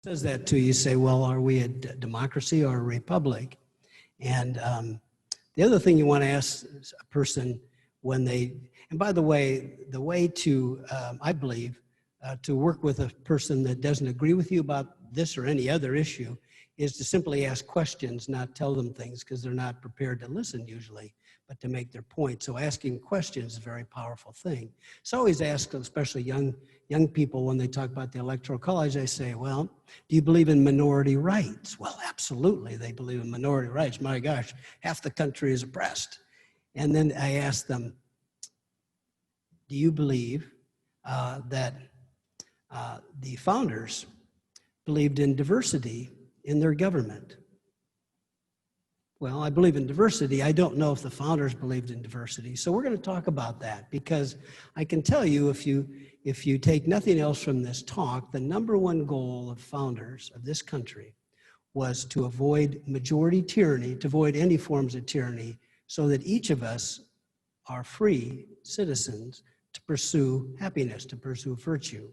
Says that to you, say, well, are we a democracy or a republic? And the other thing you want to ask a person when they, and by the way to, I believe, to work with a person that doesn't agree with you about this or any other issue is to simply ask questions, not tell them things, because they're not prepared to listen usually, but to make their point. So asking questions is a very powerful thing. So I always ask, especially young people, when they talk about the Electoral College, I say, well, do you believe in minority rights? Well, absolutely, they believe in minority rights. My gosh, half the country is oppressed. And then I ask them, do you believe that the founders believed in diversity in their government? Well, I believe in diversity. I don't know if the founders believed in diversity. So we're going to talk about that, because I can tell you, if you take nothing else from this talk, the #1 goal of founders of this country was to avoid majority tyranny, to avoid any forms of tyranny, so that each of us are free citizens to pursue happiness, to pursue virtue,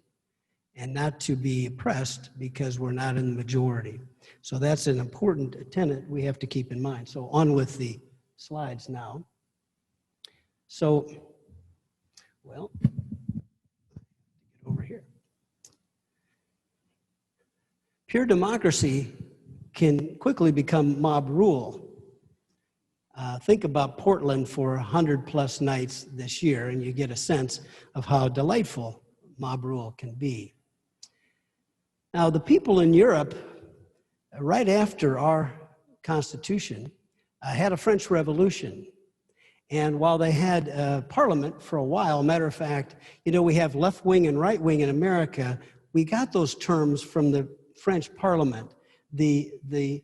and not to be oppressed because we're not in the majority. So that's an important tenet we have to keep in mind. So on with the slides now. So, well, get over here. Pure democracy can quickly become mob rule. Think about Portland for 100+ nights this year, and you get a sense of how delightful mob rule can be. Now, the people in Europe, right after our Constitution, had a French Revolution. And while they had Parliament for a while, matter of fact, you know, we have left wing and right wing in America. We got those terms from the French Parliament. The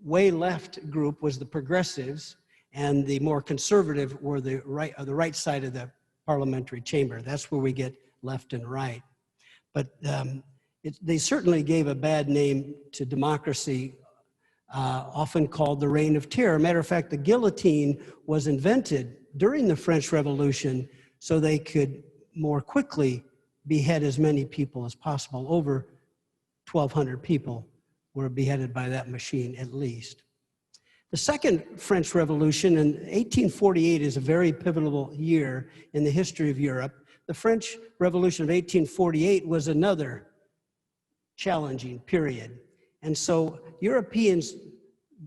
way left group was the progressives, and the more conservative were the right side of the parliamentary chamber. That's where we get left and right. But they certainly gave a bad name to democracy, often called the Reign of Terror. Matter of fact, the guillotine was invented during the French Revolution so they could more quickly behead as many people as possible. Over 1,200 people were beheaded by that machine, at least. The Second French Revolution in 1848 is a very pivotal year in the history of Europe. The French Revolution of 1848 was another challenging period. And so Europeans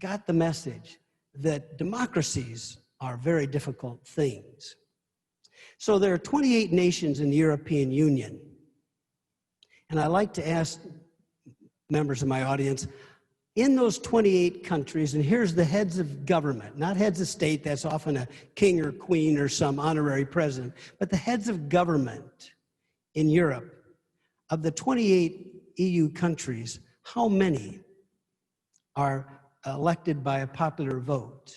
got the message that democracies are very difficult things. So there are 28 nations in the European Union. And I like to ask members of my audience, in those 28 countries, and here's the heads of government, not heads of state, that's often a king or queen or some honorary president, but the heads of government in Europe, of the 28 EU countries, how many are elected by a popular vote?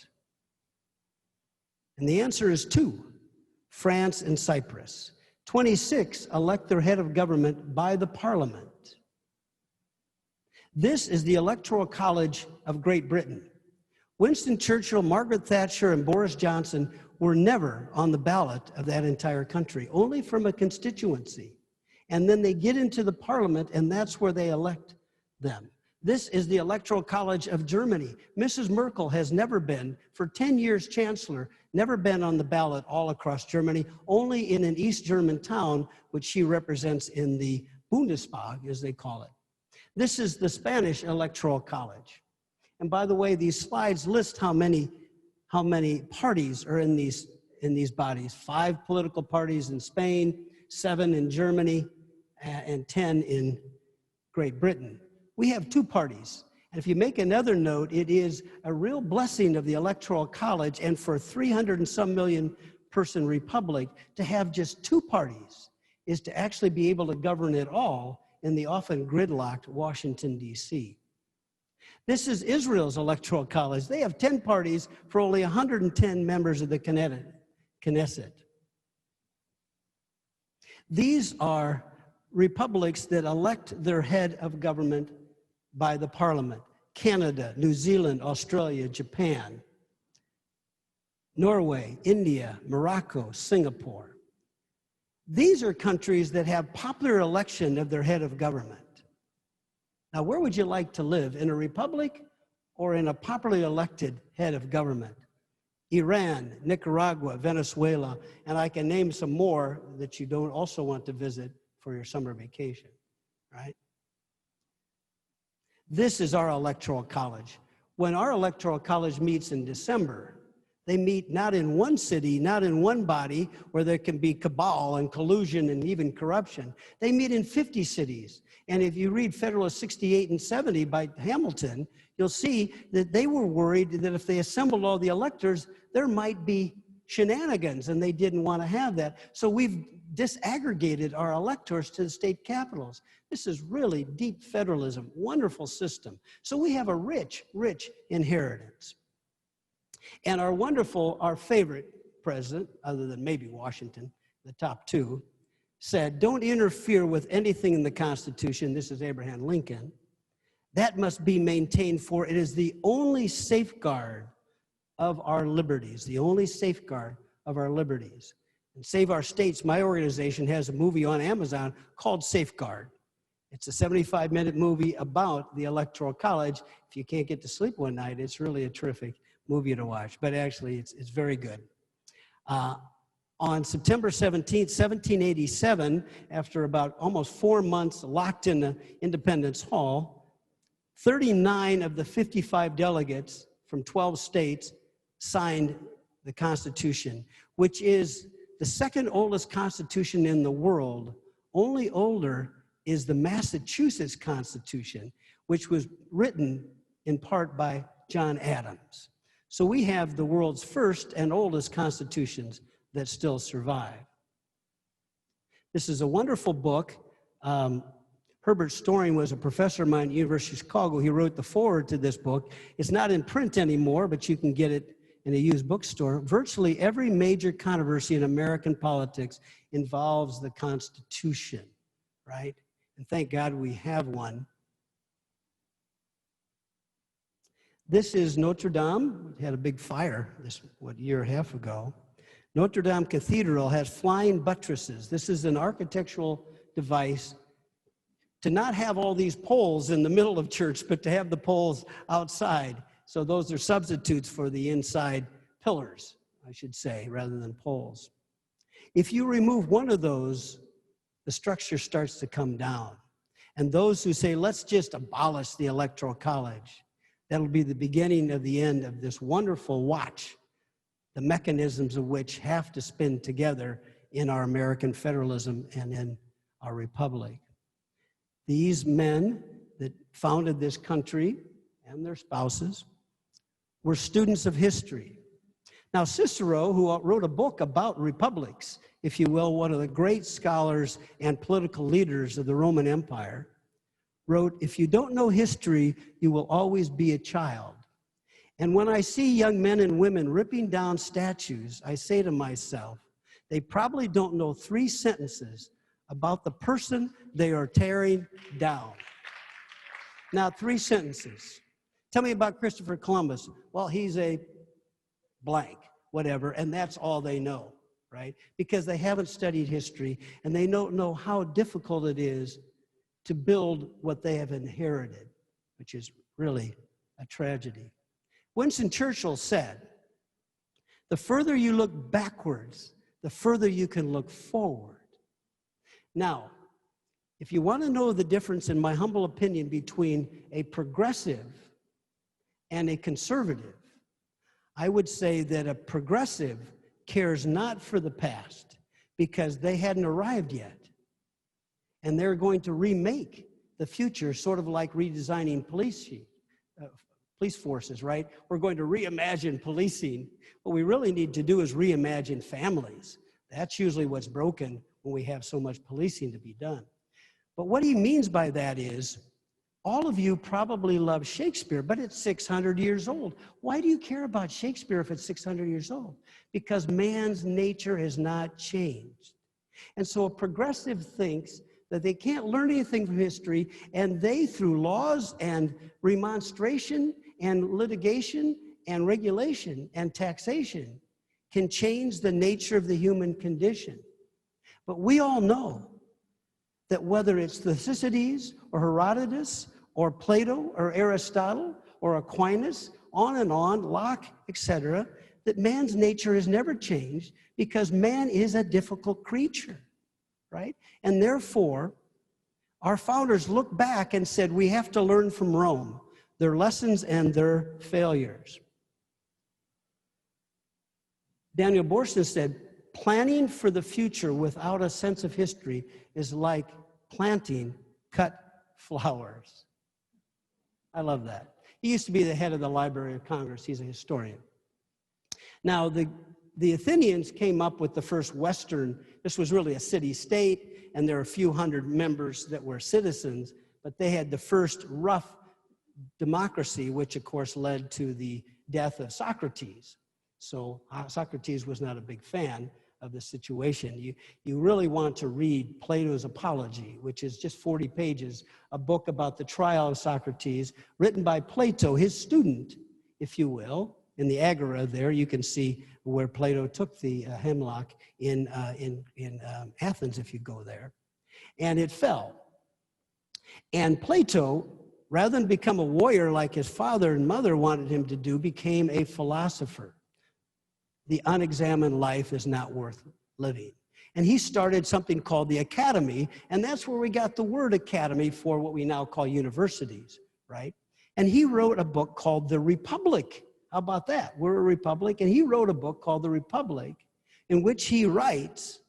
And the answer is 2, France and Cyprus. 26 elect their head of government by the parliament. This is the Electoral College of Great Britain. Winston Churchill, Margaret Thatcher, and Boris Johnson were never on the ballot of that entire country, only from a constituency. And then they get into the parliament, and that's where they elect them. This is the Electoral College of Germany. Mrs. Merkel has never been, for 10 years chancellor, never been on the ballot all across Germany, only in an East German town, which she represents in the Bundestag, as they call it. This is the Spanish Electoral College. And by the way, these slides list how many parties are in these bodies. 5 political parties in Spain, 7 in Germany, and 10 in Great Britain. We have 2 parties. And if you make another note, it is a real blessing of the Electoral College and for a 300 and some million person republic to have just 2 parties is to actually be able to govern it all in the often gridlocked Washington, D.C. This is Israel's Electoral College. They have 10 parties for only 110 members of the Knesset. These are republics that elect their head of government by the parliament. Canada, New Zealand, Australia, Japan, Norway, India, Morocco, Singapore. These are countries that have popular election of their head of government. Now, where would you like to live, in a republic or in a popularly elected head of government? Iran, Nicaragua, Venezuela, and I can name some more that you don't also want to visit for your summer vacation, right? This is our Electoral College. When our Electoral College meets in December, they meet not in one city, not in one body where there can be cabal and collusion and even corruption. They meet in 50 cities. And if you read Federalist 68 and 70 by Hamilton, you'll see that they were worried that if they assembled all the electors, there might be shenanigans, and they didn't want to have that. So we've disaggregated our electors to the state capitals. This is really deep federalism, wonderful system. So we have a rich, rich inheritance. And our favorite president, other than maybe Washington, the top two, said, don't interfere with anything in the Constitution. This is Abraham Lincoln. That must be maintained, for it is the only safeguard of our liberties, the only safeguard of our liberties. And Save Our States, my organization, has a movie on Amazon called Safeguard. It's a 75-minute movie about the Electoral College. If you can't get to sleep one night, it's really a terrific movie to watch, but actually it's very good. On September 17th, 1787, after about almost 4 months locked in the Independence Hall, 39 of the 55 delegates from 12 states signed the Constitution, which is the second oldest Constitution in the world. Only older is the Massachusetts Constitution, which was written in part by John Adams. So we have the world's first and oldest constitutions that still survive. This is a wonderful book. Herbert Storing was a professor of mine at the University of Chicago. He wrote the foreword to this book. It's not in print anymore, but you can get it in a used bookstore. Virtually every major controversy in American politics involves the Constitution, right? And thank God we have one. This is Notre Dame. We had a big fire a year and a half ago. Notre Dame Cathedral has flying buttresses. This is an architectural device to not have all these poles in the middle of church, but to have the poles outside. So those are substitutes for the inside pillars, I should say, rather than poles. If you remove one of those, the structure starts to come down. And those who say, let's just abolish the Electoral College, that'll be the beginning of the end of this wonderful watch, the mechanisms of which have to spin together in our American federalism and in our republic. These men that founded this country and their spouses were students of history. Now, Cicero, who wrote a book about republics, if you will, one of the great scholars and political leaders of the Roman Empire, wrote, if you don't know history, you will always be a child. And when I see young men and women ripping down statues, I say to myself, they probably don't know 3 sentences about the person they are tearing down. Now, 3 sentences. Tell me about Christopher Columbus. Well, he's a blank, whatever, and that's all they know, right? Because they haven't studied history, and they don't know how difficult it is to build what they have inherited, which is really a tragedy. Winston Churchill said, the further you look backwards, the further you can look forward. Now, if you want to know the difference, in my humble opinion, between a progressive and a conservative, I would say that a progressive cares not for the past because they hadn't arrived yet. And they're going to remake the future, sort of like redesigning police forces, right? We're going to reimagine policing. What we really need to do is reimagine families. That's usually what's broken when we have so much policing to be done. But what he means by that is, all of you probably love Shakespeare, but it's 600 years old. Why do you care about Shakespeare if it's 600 years old? Because man's nature has not changed. And so a progressive thinks that they can't learn anything from history, and they, through laws and remonstration and litigation and regulation and taxation, can change the nature of the human condition. But we all know that whether it's Thucydides or Herodotus or Plato or Aristotle or Aquinas, on and on, Locke, etc., that man's nature has never changed because man is a difficult creature, right? And therefore, our founders looked back and said, we have to learn from Rome, their lessons and their failures. Daniel Boorstin said, planning for the future without a sense of history is like planting cut flowers. I love that. He used to be the head of the Library of Congress. He's a historian. Now, the Athenians came up with the first Western, this was really a city-state, and there were a few hundred members that were citizens, but they had the first rough democracy, which of course led to the death of Socrates. So Socrates was not a big fan of the situation. You really want to read Plato's Apology, which is just 40 pages, a book about the trial of Socrates, written by Plato, his student, if you will. In the Agora there, you can see where Plato took the hemlock in Athens, if you go there. And it fell. And Plato, rather than become a warrior like his father and mother wanted him to do, became a philosopher. The unexamined life is not worth living. And he started something called the Academy, and that's where we got the word academy for what we now call universities, right? And he wrote a book called The Republic. How about that? We're a republic, and he wrote a book called The Republic, in which he writes,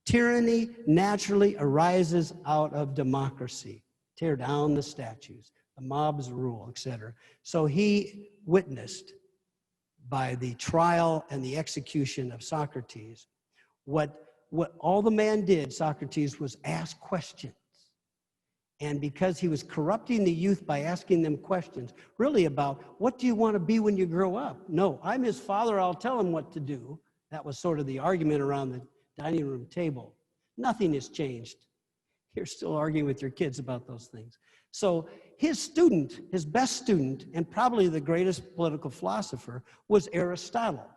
tyranny naturally arises out of democracy. Tear down the statues, the mobs rule, etc. So he witnessed by the trial and the execution of Socrates, what all the man did, Socrates, was ask questions. And because he was corrupting the youth by asking them questions, really about, what do you want to be when you grow up? No, I'm his father, I'll tell him what to do. That was sort of the argument around the dining room table. Nothing has changed. You're still arguing with your kids about those things. So his student, his best student, and probably the greatest political philosopher, was Aristotle.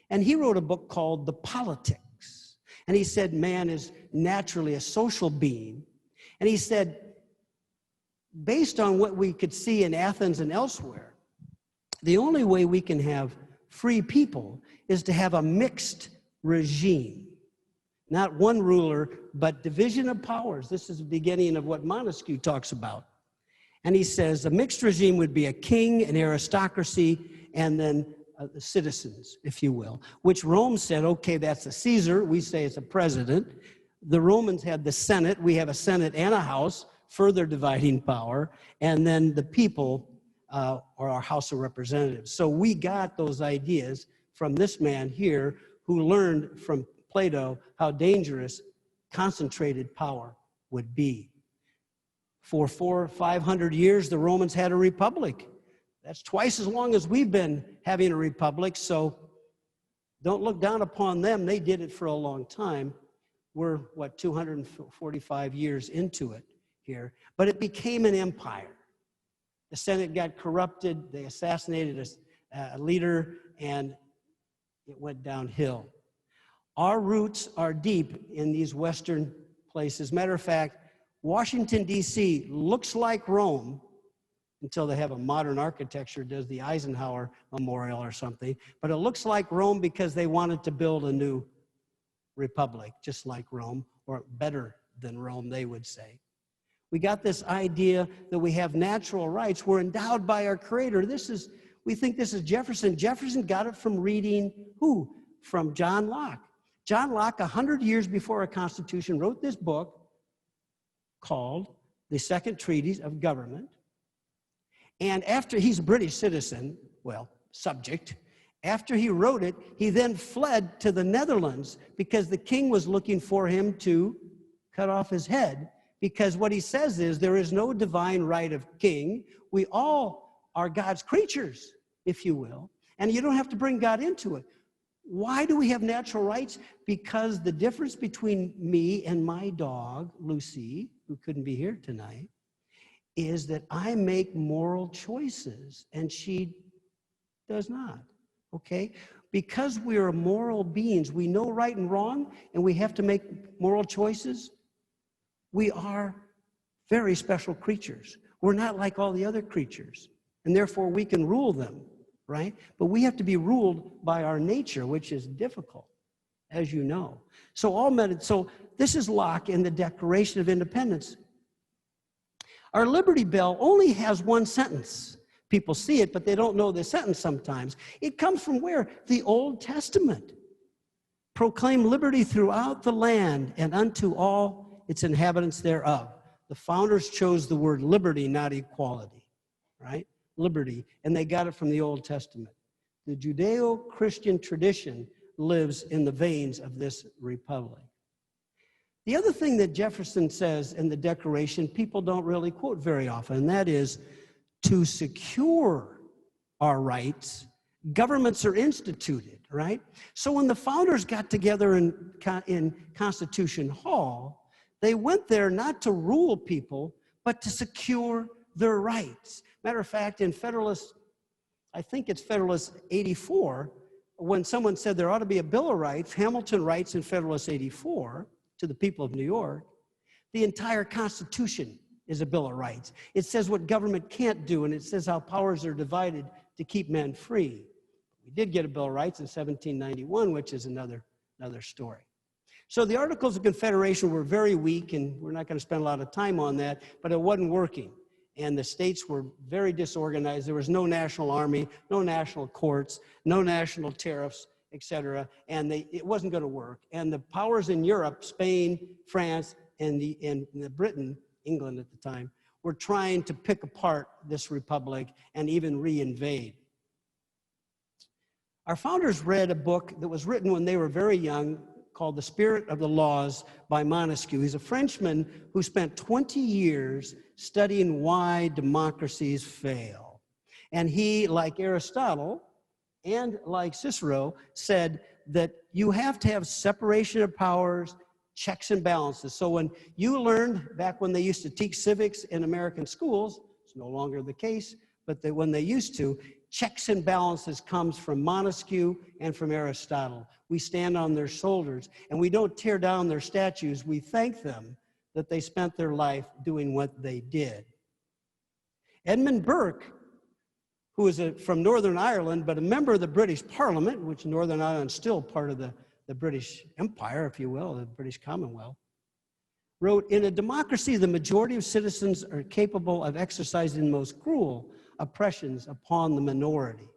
And he wrote a book called The Politics. And he said man is naturally a social being. And he said, based on what we could see in Athens and elsewhere, the only way we can have free people is to have a mixed regime. Not one ruler, but division of powers. This is the beginning of what Montesquieu talks about. And he says a mixed regime would be a king, an aristocracy, and then the citizens, if you will, which Rome said, okay, that's a Caesar. We say it's a president. The Romans had the Senate. We have a Senate and a House, further dividing power. And then the people are our House of Representatives. So we got those ideas from this man here who learned from Plato how dangerous concentrated power would be. For 400 or 500 years, the Romans had a republic. That's twice as long as we've been having a republic, so don't look down upon them. They did it for a long time. We're, 245 years into it here. But it became an empire. The Senate got corrupted. They assassinated a leader, and it went downhill. Our roots are deep in these Western places. Matter of fact, Washington, D.C. looks like Rome until they have a modern architecture, does the Eisenhower Memorial or something. But it looks like Rome because they wanted to build a new republic, just like Rome, or better than Rome, they would say. We got this idea that we have natural rights. We're endowed by our Creator. We think this is Jefferson. Jefferson got it from reading who? From John Locke. John Locke, 100 years before our Constitution, wrote this book called The Second Treatise of Government. And after, he's a British citizen, well, subject. After he wrote it, he then fled to the Netherlands because the king was looking for him to cut off his head. Because what he says is there is no divine right of king. We all are God's creatures, if you will. And you don't have to bring God into it. Why do we have natural rights? Because the difference between me and my dog, Lucy, who couldn't be here tonight, is that I make moral choices and she does not, okay? Because we are moral beings, we know right and wrong, and we have to make moral choices. We are very special creatures. We're not like all the other creatures, and therefore we can rule them, right? But we have to be ruled by our nature, which is difficult, as you know. So this is Locke in the Declaration of Independence. Our Liberty Bell only has one sentence. People see it, but they don't know the sentence sometimes. It comes from where? The Old Testament. Proclaim liberty throughout the land and unto all its inhabitants thereof. The founders chose the word liberty, not equality, right? Liberty, and they got it from the Old Testament. The Judeo-Christian tradition lives in the veins of this republic. The other thing that Jefferson says in the Declaration, people don't really quote very often, and that is, to secure our rights, governments are instituted, right? So when the founders got together in Constitution Hall, they went there not to rule people, but to secure their rights. Matter of fact, in Federalist, I think it's Federalist 84, when someone said there ought to be a Bill of Rights, Hamilton writes in Federalist 84 to the people of New York, the entire Constitution is a Bill of Rights. It says what government can't do, and it says how powers are divided to keep men free. We did get a Bill of Rights in 1791, which is another story. So the Articles of Confederation were very weak, and we're not going to spend a lot of time on that, but it wasn't working. And the states were very disorganized. There was no national army, no national courts, no national tariffs, etc. And it wasn't going to work. And the powers in Europe, Spain, France, and Britain, England at the time, were trying to pick apart this republic and even re-invade. Our founders read a book that was written when they were very young called The Spirit of the Laws by Montesquieu. He's a Frenchman who spent 20 years studying why democracies fail. And he, like Aristotle and like Cicero, said that you have to have separation of powers, checks and balances. So when you learned, back when they used to teach civics in American schools, it's no longer the case, but when they used to, checks and balances comes from Montesquieu and from Aristotle. We stand on their shoulders, and we don't tear down their statues. We thank them that they spent their life doing what they did. Edmund Burke, who is from Northern Ireland, but a member of the British Parliament, which Northern Ireland is still part of the British Empire, if you will, the British Commonwealth, wrote, "In a democracy, the majority of citizens are capable of exercising the most cruel oppressions upon the minority."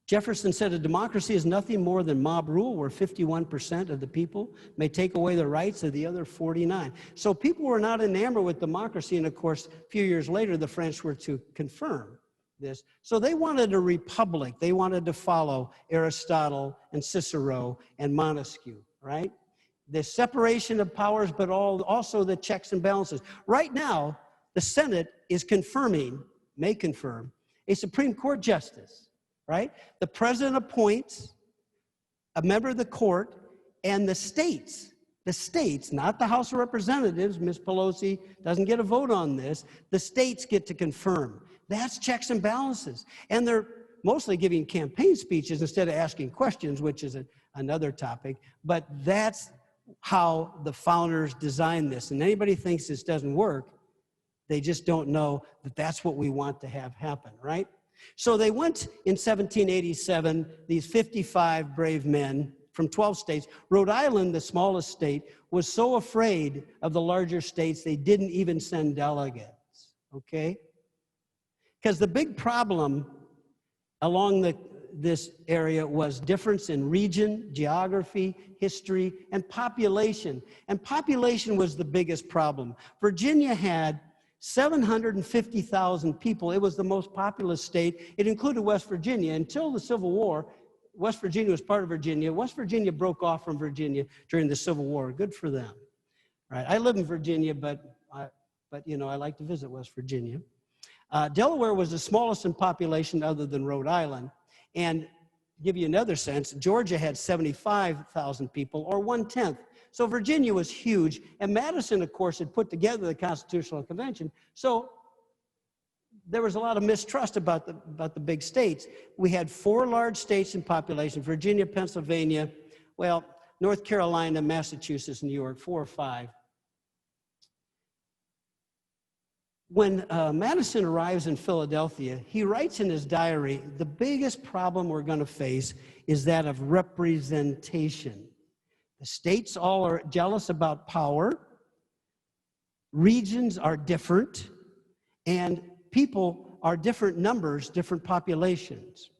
Jefferson said a democracy is nothing more than mob rule, where 51% of the people may take away the rights of the other 49. So people were not enamored with democracy, and of course, a few years later, the French were to confirm this. So they wanted a republic. They wanted to follow Aristotle and Cicero and Montesquieu, right? The separation of powers, but also the checks and balances. Right now, the Senate is may confirm, a Supreme Court justice, right? The president appoints a member of the court, and the states, not the House of Representatives, Ms. Pelosi doesn't get a vote on this, the states get to confirm. That's checks and balances. And they're mostly giving campaign speeches instead of asking questions, which is another topic, but that's how the founders designed this. And anybody thinks this doesn't work, they just don't know that that's what we want to have happen, right? So they went in 1787, these 55 brave men from 12 states. Rhode Island, the smallest state, was so afraid of the larger states, they didn't even send delegates, okay? Because the big problem along this area was difference in region, geography, history, and population. And population was the biggest problem. Virginia had 750,000 people. It was the most populous state. It included West Virginia. Until the Civil War, West Virginia was part of Virginia. West Virginia broke off from Virginia during the Civil War. Good for them. Right? I live in Virginia, but you know, I like to visit West Virginia. Delaware was the smallest in population other than Rhode Island. And to give you another sense, Georgia had 75,000 people, or 1/10. So Virginia was huge. And Madison, of course, had put together the Constitutional Convention. So there was a lot of mistrust about the big states. We had 4 large states in population: Virginia, Pennsylvania, well, North Carolina, Massachusetts, New York, 4 or 5. When Madison arrives in Philadelphia, he writes in his diary, the biggest problem we're going to face is that of representation. The states all are jealous about power, regions are different, and people are different numbers, different populations.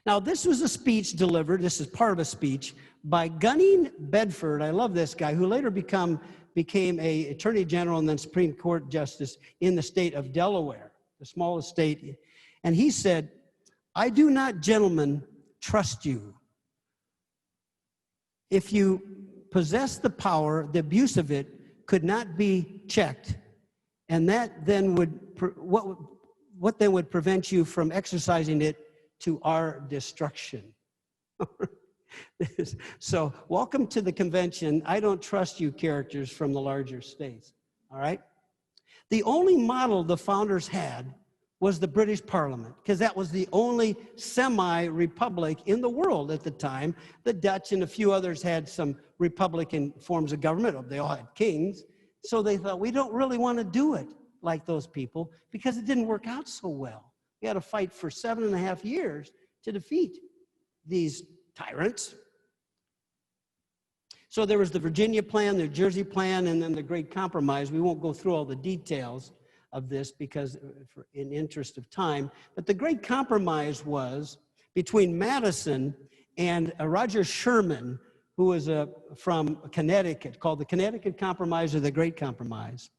Now, this was a speech delivered, this is part of a speech, by Gunning Bedford. I love this guy, who later became a attorney general and then Supreme Court justice in the state of Delaware, the smallest state. And he said, "I do not, gentlemen, trust you. If you possess the power, the abuse of it could not be checked. And that then would, what then would prevent you from exercising it to our destruction?" So, welcome to the convention. I don't trust you characters from the larger states, all right? The only model the founders had was the British Parliament, because that was the only semi-republic in the world at the time. The Dutch and a few others had some republican forms of government. They all had kings. So they thought, we don't really want to do it like those people because it didn't work out so well. We had to fight for 7.5 years to defeat these tyrants. So there was the Virginia plan, the Jersey plan, and then the Great Compromise. We won't go through all the details of this because in interest of time, but the Great Compromise was between Madison and Roger Sherman, who was from Connecticut, called the Connecticut Compromise or the Great Compromise.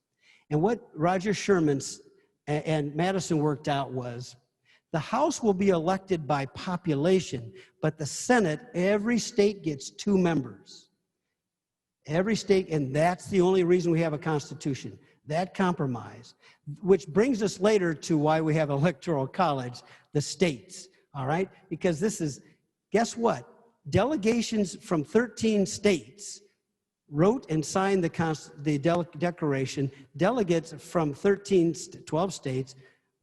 And what Roger Sherman and Madison worked out was, the House will be elected by population, but the Senate, every state gets 2 members. Every state, and that's the only reason we have a constitution, that compromise, which brings us later to why we have Electoral College, the states, all right? Because this is, guess what? Delegations from 13 states wrote and signed the Declaration. Delegates from 12 states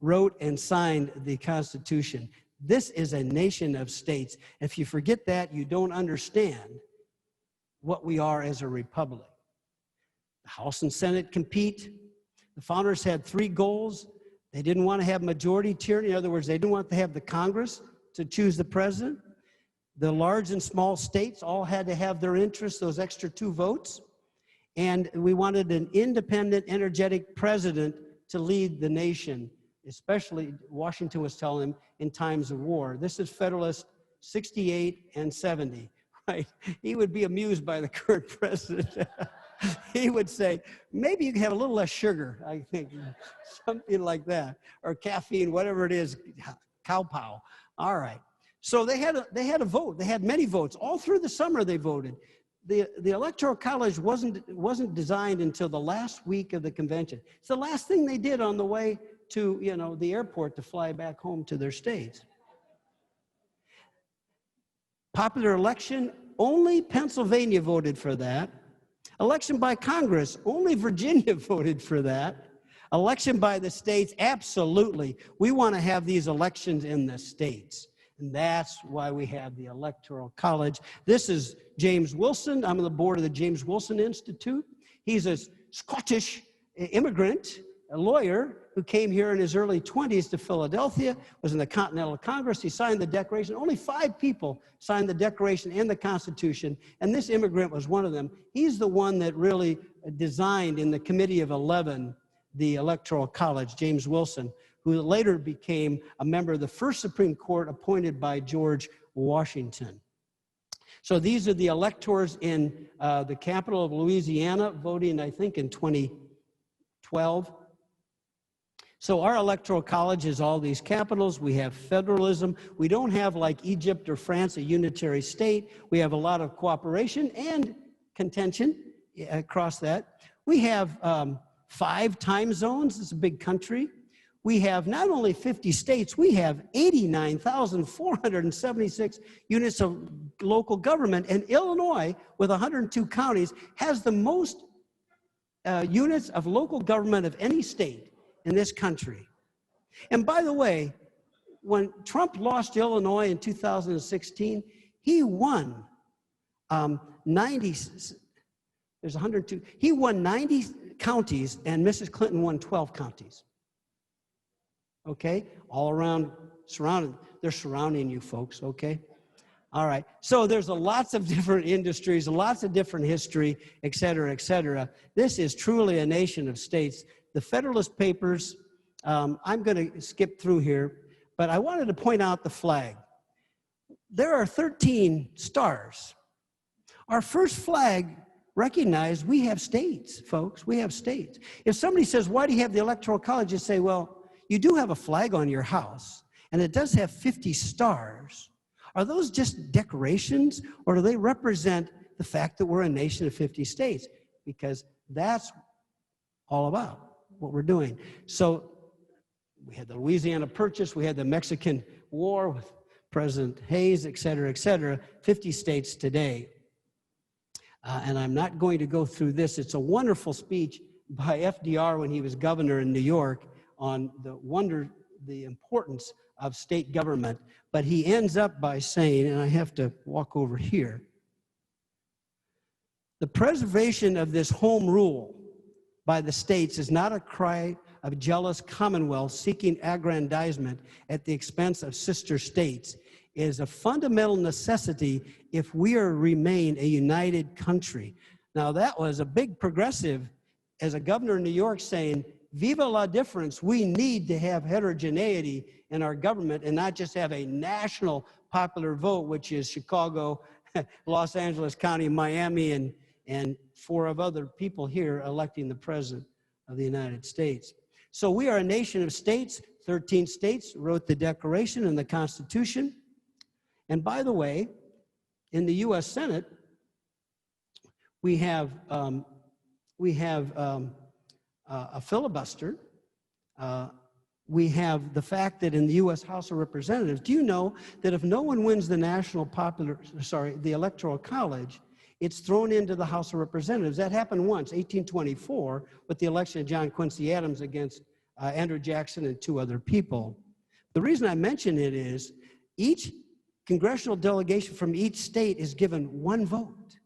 wrote and signed the Constitution. This is a nation of states. If you forget that, you don't understand what we are as a republic. The House and Senate compete. The founders had 3 goals. They didn't want to have majority tyranny. In other words, they didn't want to have the Congress to choose the president. The large and small states all had to have their interests, those extra 2 votes. And we wanted an independent, energetic president to lead the nation. Especially, Washington was telling him, in times of war. This is Federalist 68 and 70, right? He would be amused by the current president. He would say, maybe you can have a little less sugar, I think, something like that, or caffeine, whatever it is, cow pow. All right. So they had a vote. They had many votes. All through the summer they voted. The Electoral College wasn't designed until the last week of the convention. It's the last thing they did on the way to, the airport to fly back home to their states. Popular election, only Pennsylvania voted for that. Election by Congress, only Virginia voted for that. Election by the states, absolutely. We want to have these elections in the states. And that's why we have the Electoral College. This is James Wilson. I'm on the board of the James Wilson Institute. He's a Scottish immigrant, a lawyer who came here in his early 20s to Philadelphia, was in the Continental Congress. He signed the Declaration. Only 5 people signed the Declaration and the Constitution, and this immigrant was one of them. He's the one that really designed in the Committee of 11 the Electoral College, James Wilson, who later became a member of the first Supreme Court appointed by George Washington. So these are the electors in the capital of Louisiana, voting, I think, in 2012. So our Electoral College is all these capitals. We have federalism. We don't have, like Egypt or France, a unitary state. We have a lot of cooperation and contention across that. We have 5 time zones. It's a big country. We have not only 50 states, we have 89,476 units of local government. And Illinois, with 102 counties, has the most units of local government of any state in this country. And by the way, when Trump lost Illinois in 2016, he won 90 counties counties, and Mrs. Clinton won 12 counties. Okay? All around, surrounded. They're surrounding you folks, okay? All right. So there's lots of different industries, lots of different history, et cetera, et cetera. This is truly a nation of states. The Federalist Papers, I'm going to skip through here, but I wanted to point out the flag. There are 13 stars. Our first flag recognized we have states, folks. We have states. If somebody says, why do you have the Electoral College? You say, well, you do have a flag on your house, and it does have 50 stars. Are those just decorations, or do they represent the fact that we're a nation of 50 states? Because that's all about what we're doing. So we had the Louisiana Purchase, we had the Mexican War with President Hayes, et cetera, 50 states today. And I'm not going to go through this. It's a wonderful speech by FDR when he was governor in New York on the importance of state government. But he ends up by saying, and I have to walk over here, the preservation of this home rule by the states is not a cry of jealous commonwealth seeking aggrandizement at the expense of sister states. It is a fundamental necessity if we are to remain a united country. Now that was a big progressive as a governor in New York saying, viva la difference, we need to have heterogeneity in our government and not just have a national popular vote, which is Chicago, Los Angeles County, Miami, and 4 of other people here electing the President of the United States. So we are a nation of states. 13 states wrote the Declaration and the Constitution. And by the way, in the U.S. Senate, we have a filibuster. We have the fact that in the U.S. House of Representatives, do you know that if no one wins the the Electoral College, it's thrown into the House of Representatives? That happened once, 1824, with the election of John Quincy Adams against Andrew Jackson and 2 other people. The reason I mention it is each congressional delegation from each state is given 1 vote.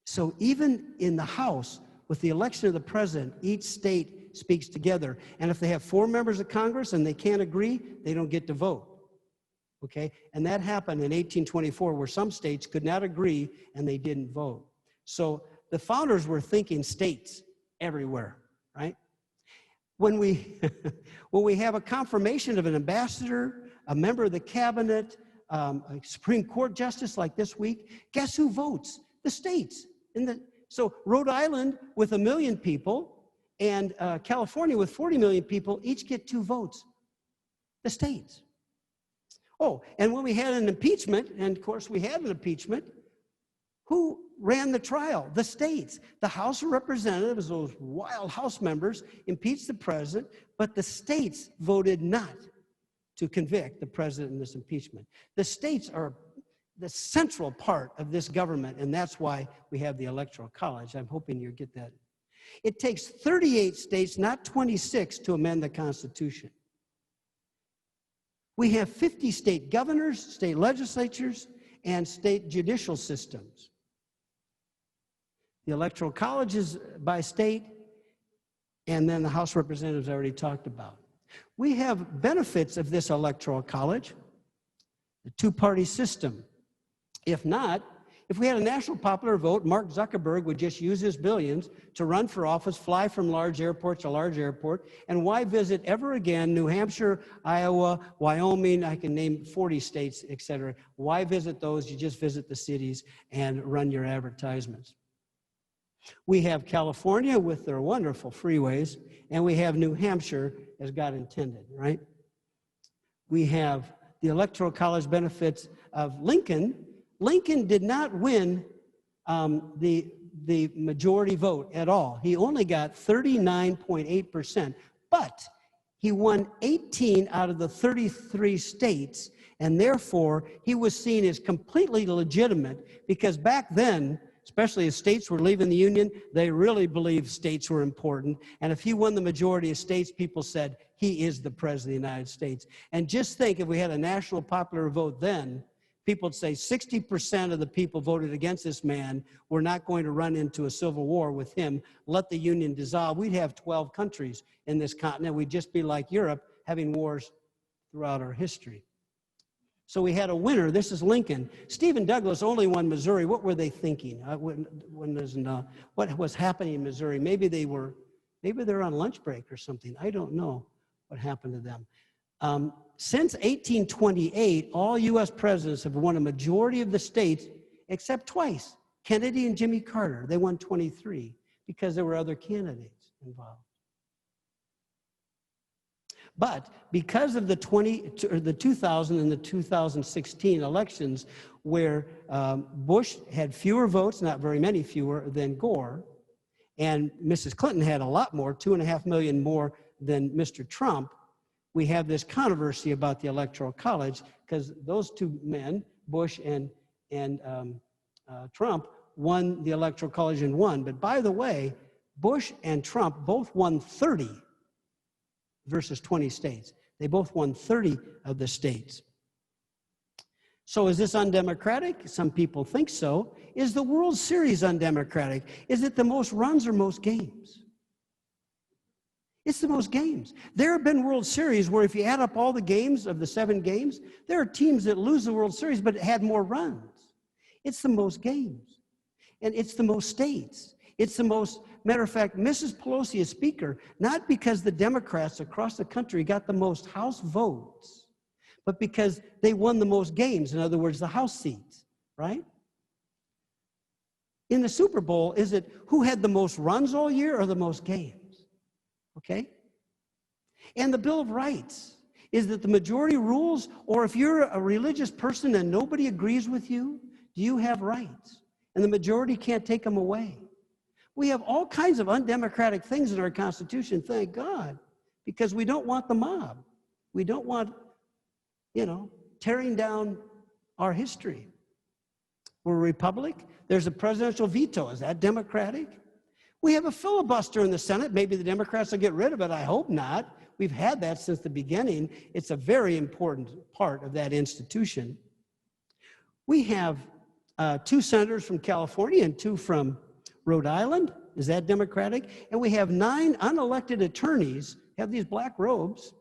So even in the House, with the election of the president, each state speaks together. And if they have 4 members of Congress and they can't agree, they don't get to vote. Okay? And that happened in 1824, where some states could not agree and they didn't vote. So the founders were thinking states everywhere, right? When we, when we have a confirmation of an ambassador, a member of the cabinet, a Supreme Court justice like this week, guess who votes? The states. So Rhode Island with 1 million people and California with 40 million people each get 2 votes. The states. Oh, and when we had an impeachment, and of course we had an impeachment, who ran the trial? The states. The House of Representatives, those wild House members, impeached the president, but the states voted not to convict the president in this impeachment. The states are the central part of this government, and that's why we have the Electoral College. I'm hoping you get that. It takes 38 states, not 26, to amend the Constitution. We have 50 state governors, state legislatures, and state judicial systems. The Electoral College is by state, and then the House of Representatives I already talked about. We have benefits of this Electoral College, the 2-party system. If not, if we had a national popular vote, Mark Zuckerberg would just use his billions to run for office, fly from large airport to large airport, and why visit ever again New Hampshire, Iowa, Wyoming, I can name 40 states, et cetera. Why visit those? You just visit the cities and run your advertisements. We have California with their wonderful freeways, and we have New Hampshire as God intended, right? We have the Electoral College benefits of Lincoln. Lincoln did not win the majority vote at all. He only got 39.8%, but he won 18 out of the 33 states, and therefore he was seen as completely legitimate, because back then, especially as states were leaving the Union, they really believed states were important. And if he won the majority of states, people said, he is the President of the United States. And just think, if we had a national popular vote then, People would say 60% of the people voted against this man. We're not going to run into a civil war with him. Let the Union dissolve. We'd have 12 countries in this continent. We'd just be like Europe, having wars throughout our history. So we had a winner. This is Lincoln. Stephen Douglas only won Missouri. What were they thinking? What was happening in Missouri? Maybe they're on lunch break or something. I don't know what happened to them. Since 1828, all U.S. presidents have won a majority of the states except twice. Kennedy and Jimmy Carter. They won 23 because there were other candidates involved. But because of the 2000 and the 2016 elections, where Bush had fewer votes, not very many fewer, than Gore, and Mrs. Clinton had a lot more, 2.5 million more than Mr. Trump, we have this controversy about the Electoral College, because those two men, Bush and Trump, won the Electoral College and won. But by the way, Bush and Trump both won 30 versus 20 states. They both won 30 of the states. So is this undemocratic? Some people think so. Is the World Series undemocratic? Is it the most runs or most games? It's the most games. There have been World Series where if you add up all the games of the 7 games, there are teams that lose the World Series but had more runs. It's the most games. And it's the most states. It's the most, matter of fact, Mrs. Pelosi is Speaker, not because the Democrats across the country got the most House votes, but because they won the most games, in other words, the House seats, right? In the Super Bowl, is it who had the most runs all year or the most games? Okay? And the Bill of Rights, is that the majority rules, or if you're a religious person and nobody agrees with you, do you have rights? And the majority can't take them away. We have all kinds of undemocratic things in our Constitution, thank God, because we don't want the mob. We don't want, tearing down our history. We're a republic. There's a presidential veto. Is that democratic? We have a filibuster in the Senate. Maybe the Democrats will get rid of it. I hope not. We've had that since the beginning. It's a very important part of that institution. We have 2 senators from California and 2 from Rhode Island. Is that democratic? And we have 9 unelected attorneys, have these black robes.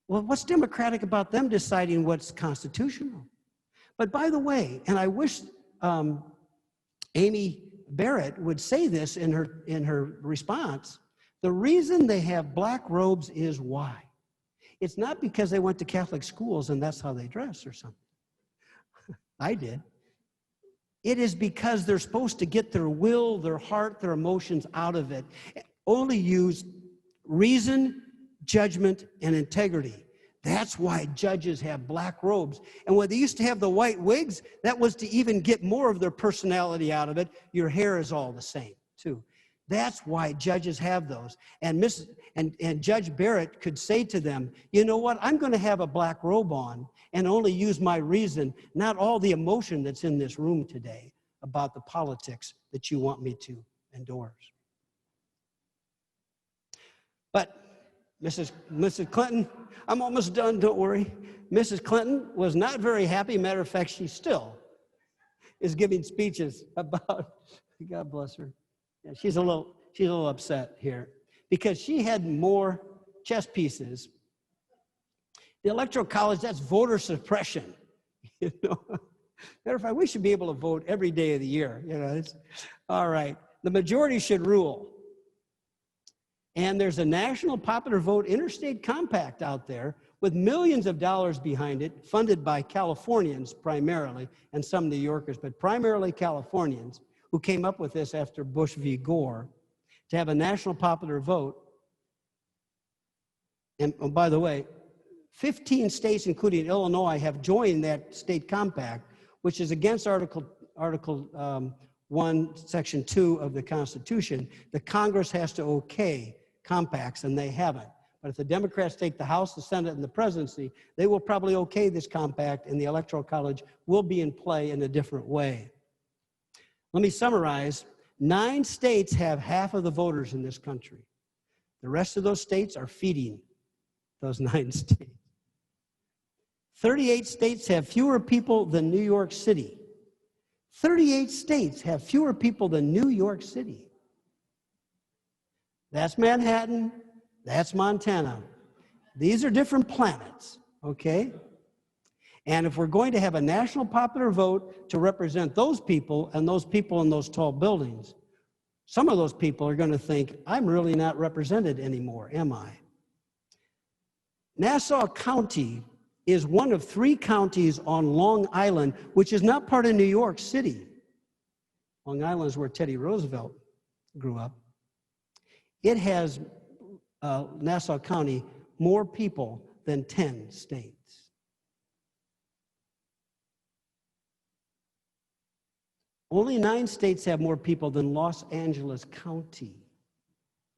Well, what's democratic about them deciding what's constitutional? But by the way, and I wish Amy Barrett would say this in her response, the reason they have black robes is why? It's not because they went to Catholic schools and that's how they dress or something. I did. It is because they're supposed to get their will, their heart, their emotions out of it. Only use reason, judgment, and integrity. That's why judges have black robes. And when they used to have the white wigs, that was to even get more of their personality out of it. Your hair is all the same, too. That's why judges have those. And Judge Barrett could say to them, you know what, I'm going to have a black robe on and only use my reason, not all the emotion that's in this room today about the politics that you want me to endorse. But Mrs. Clinton, I'm almost done, don't worry. Mrs. Clinton was not very happy. Matter of fact, she still is giving speeches about, God bless her. Yeah, she's a little upset here because she had more chess pieces. The Electoral College, that's voter suppression. Matter of fact, we should be able to vote every day of the year. It's all right. The majority should rule. And there's a national popular vote interstate compact out there with millions of dollars behind it, funded by Californians primarily, and some New Yorkers, but primarily Californians, who came up with this after Bush v. Gore, to have a national popular vote. And oh, by the way, 15 states, including Illinois, have joined that state compact, which is against Article 1, Section 2 of the Constitution. The Congress has to okay compacts, and they haven't. But if the Democrats take the House, the Senate, and the presidency, they will probably okay this compact, and the Electoral College will be in play in a different way. Let me summarize. 9 states have half of the voters in this country. The rest of those states are feeding those 9 states. 38 states have fewer people than New York City. 38 states have fewer people than New York City. That's Manhattan, that's Montana. These are different planets, okay? And if we're going to have a national popular vote to represent those people and those people in those tall buildings, some of those people are going to think, I'm really not represented anymore, am I? Nassau County is one of 3 counties on Long Island, which is not part of New York City. Long Island is where Teddy Roosevelt grew up. It has, Nassau County, more people than 10 states. Only 9 states have more people than Los Angeles County,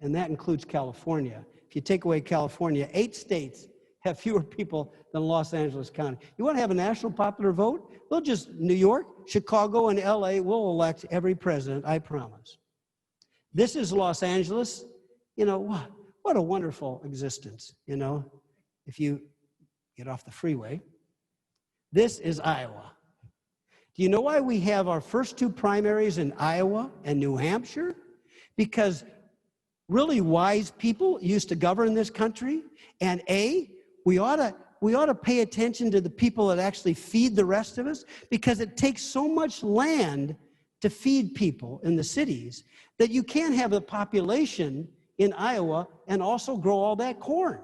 and that includes California. If you take away California, 8 states have fewer people than Los Angeles County. You want to have a national popular vote? We'll just, New York, Chicago, and LA will elect every president, I promise. This is Los Angeles. You know, what a wonderful existence, you know, if you get off the freeway. This is Iowa. Do you know why we have our first 2 primaries in Iowa and New Hampshire? Because really wise people used to govern this country, and we ought to pay attention to the people that actually feed the rest of us, because it takes so much land to feed people in the cities that you can't have a population in Iowa and also grow all that corn,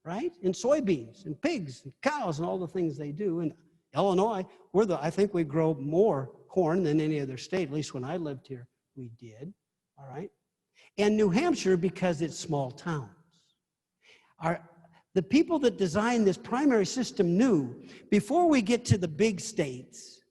right? And soybeans and pigs and cows and all the things they do. In Illinois, I think we grow more corn than any other state, at least when I lived here, we did, all right? And New Hampshire, because it's small towns. The people that designed this primary system knew, before we get to the big states,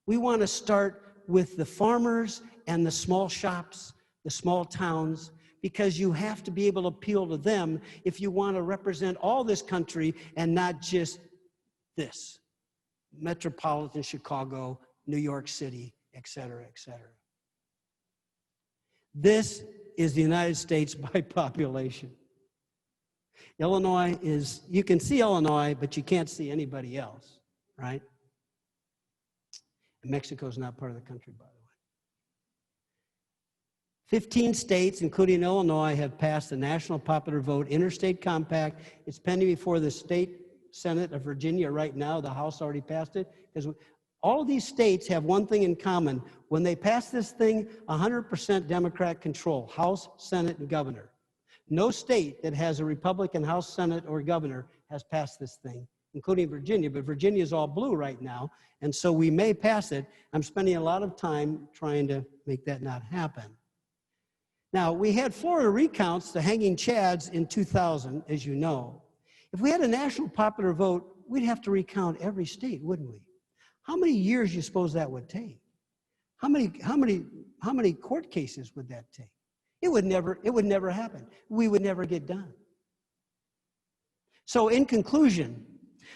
we want to start with the farmers and the small shops, the small towns, because you have to be able to appeal to them if you want to represent all this country and not just this, metropolitan Chicago, New York City, et cetera, et cetera. This is the United States by population. Illinois is, you can see Illinois, but you can't see anybody else, right? And Mexico's not part of the country, by the way. 15 states, including Illinois, have passed the National Popular Vote Interstate Compact. It's pending before the state Senate of Virginia right now. The House already passed it. Because all of these states have one thing in common. When they pass this thing, 100% Democrat control, House, Senate, and governor. No state that has a Republican House, Senate, or governor has passed this thing, including Virginia, but Virginia is all blue right now, and so we may pass it. I'm spending a lot of time trying to make that not happen. Now, we had Florida recounts, the hanging chads, in 2000, as you know. If we had a national popular vote, we'd have to recount every state, wouldn't we? How many years do you suppose that would take? How many court cases would that take? It would never happen. We would never get done. So in conclusion,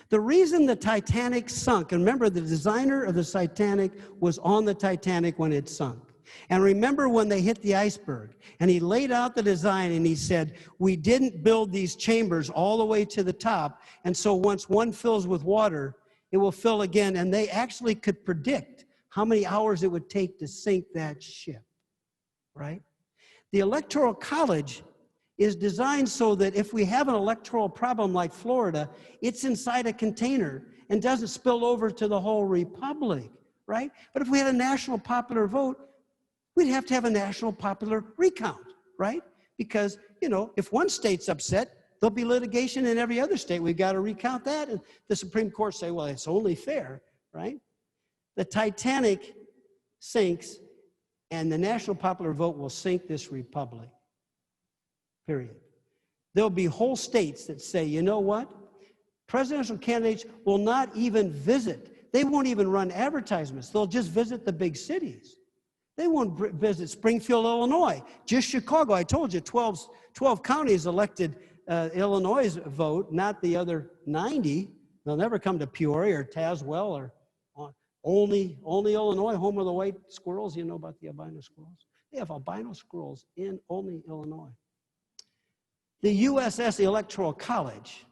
the reason the Titanic sunk, and remember the designer of the Titanic was on the Titanic when it sunk. And remember when they hit the iceberg, and he laid out the design and he said, we didn't build these chambers all the way to the top, and so once one fills with water, it will fill again, and they actually could predict how many hours it would take to sink that ship, right? The Electoral College is designed so that if we have an electoral problem like Florida, it's inside a container and doesn't spill over to the whole republic, right? But if we had a national popular vote, we'd have to have a national popular recount, right? Because, you know, if one state's upset, there'll be litigation in every other state. We've got to recount that. And the Supreme Court say, well, it's only fair, right? The Titanic sinks, and the national popular vote will sink this republic, period. There'll be whole states that say, you know what? Presidential candidates will not even visit. They won't even run advertisements. They'll just visit the big cities. They won't visit Springfield, Illinois, just Chicago. I told you 12 counties elected Illinois' vote, not the other 90. They'll never come to Peoria or Tazewell or only Illinois, home of the white squirrels. You know about the albino squirrels? They have albino squirrels in only Illinois. The USS Electoral College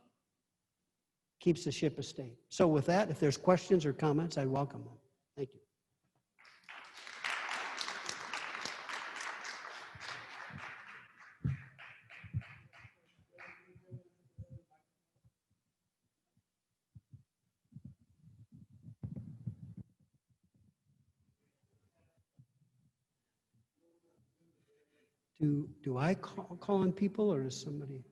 keeps the ship afloat. So with that, if there's questions or comments, I welcome them. Thank you. Do I call on people, or is somebody?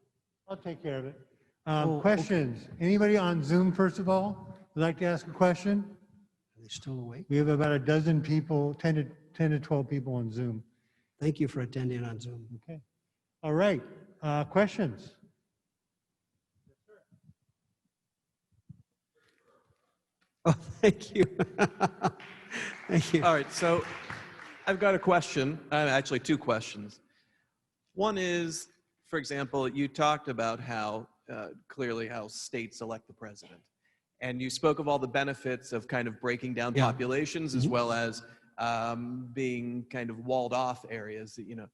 I'll take care of it. Oh, Questions? Okay. Anybody on Zoom, first of all, would like to ask a question? Are they still awake? We have about a dozen people, 10 to 12 people on Zoom. Thank you for attending on Zoom. Okay. All right. Questions? Oh, thank you. Thank you. All right, so I've got a question, actually two questions. One is, for example, you talked about how, clearly how states elect the president. And you spoke of all the benefits of kind of breaking down populations as well as being kind of walled off areas, you know.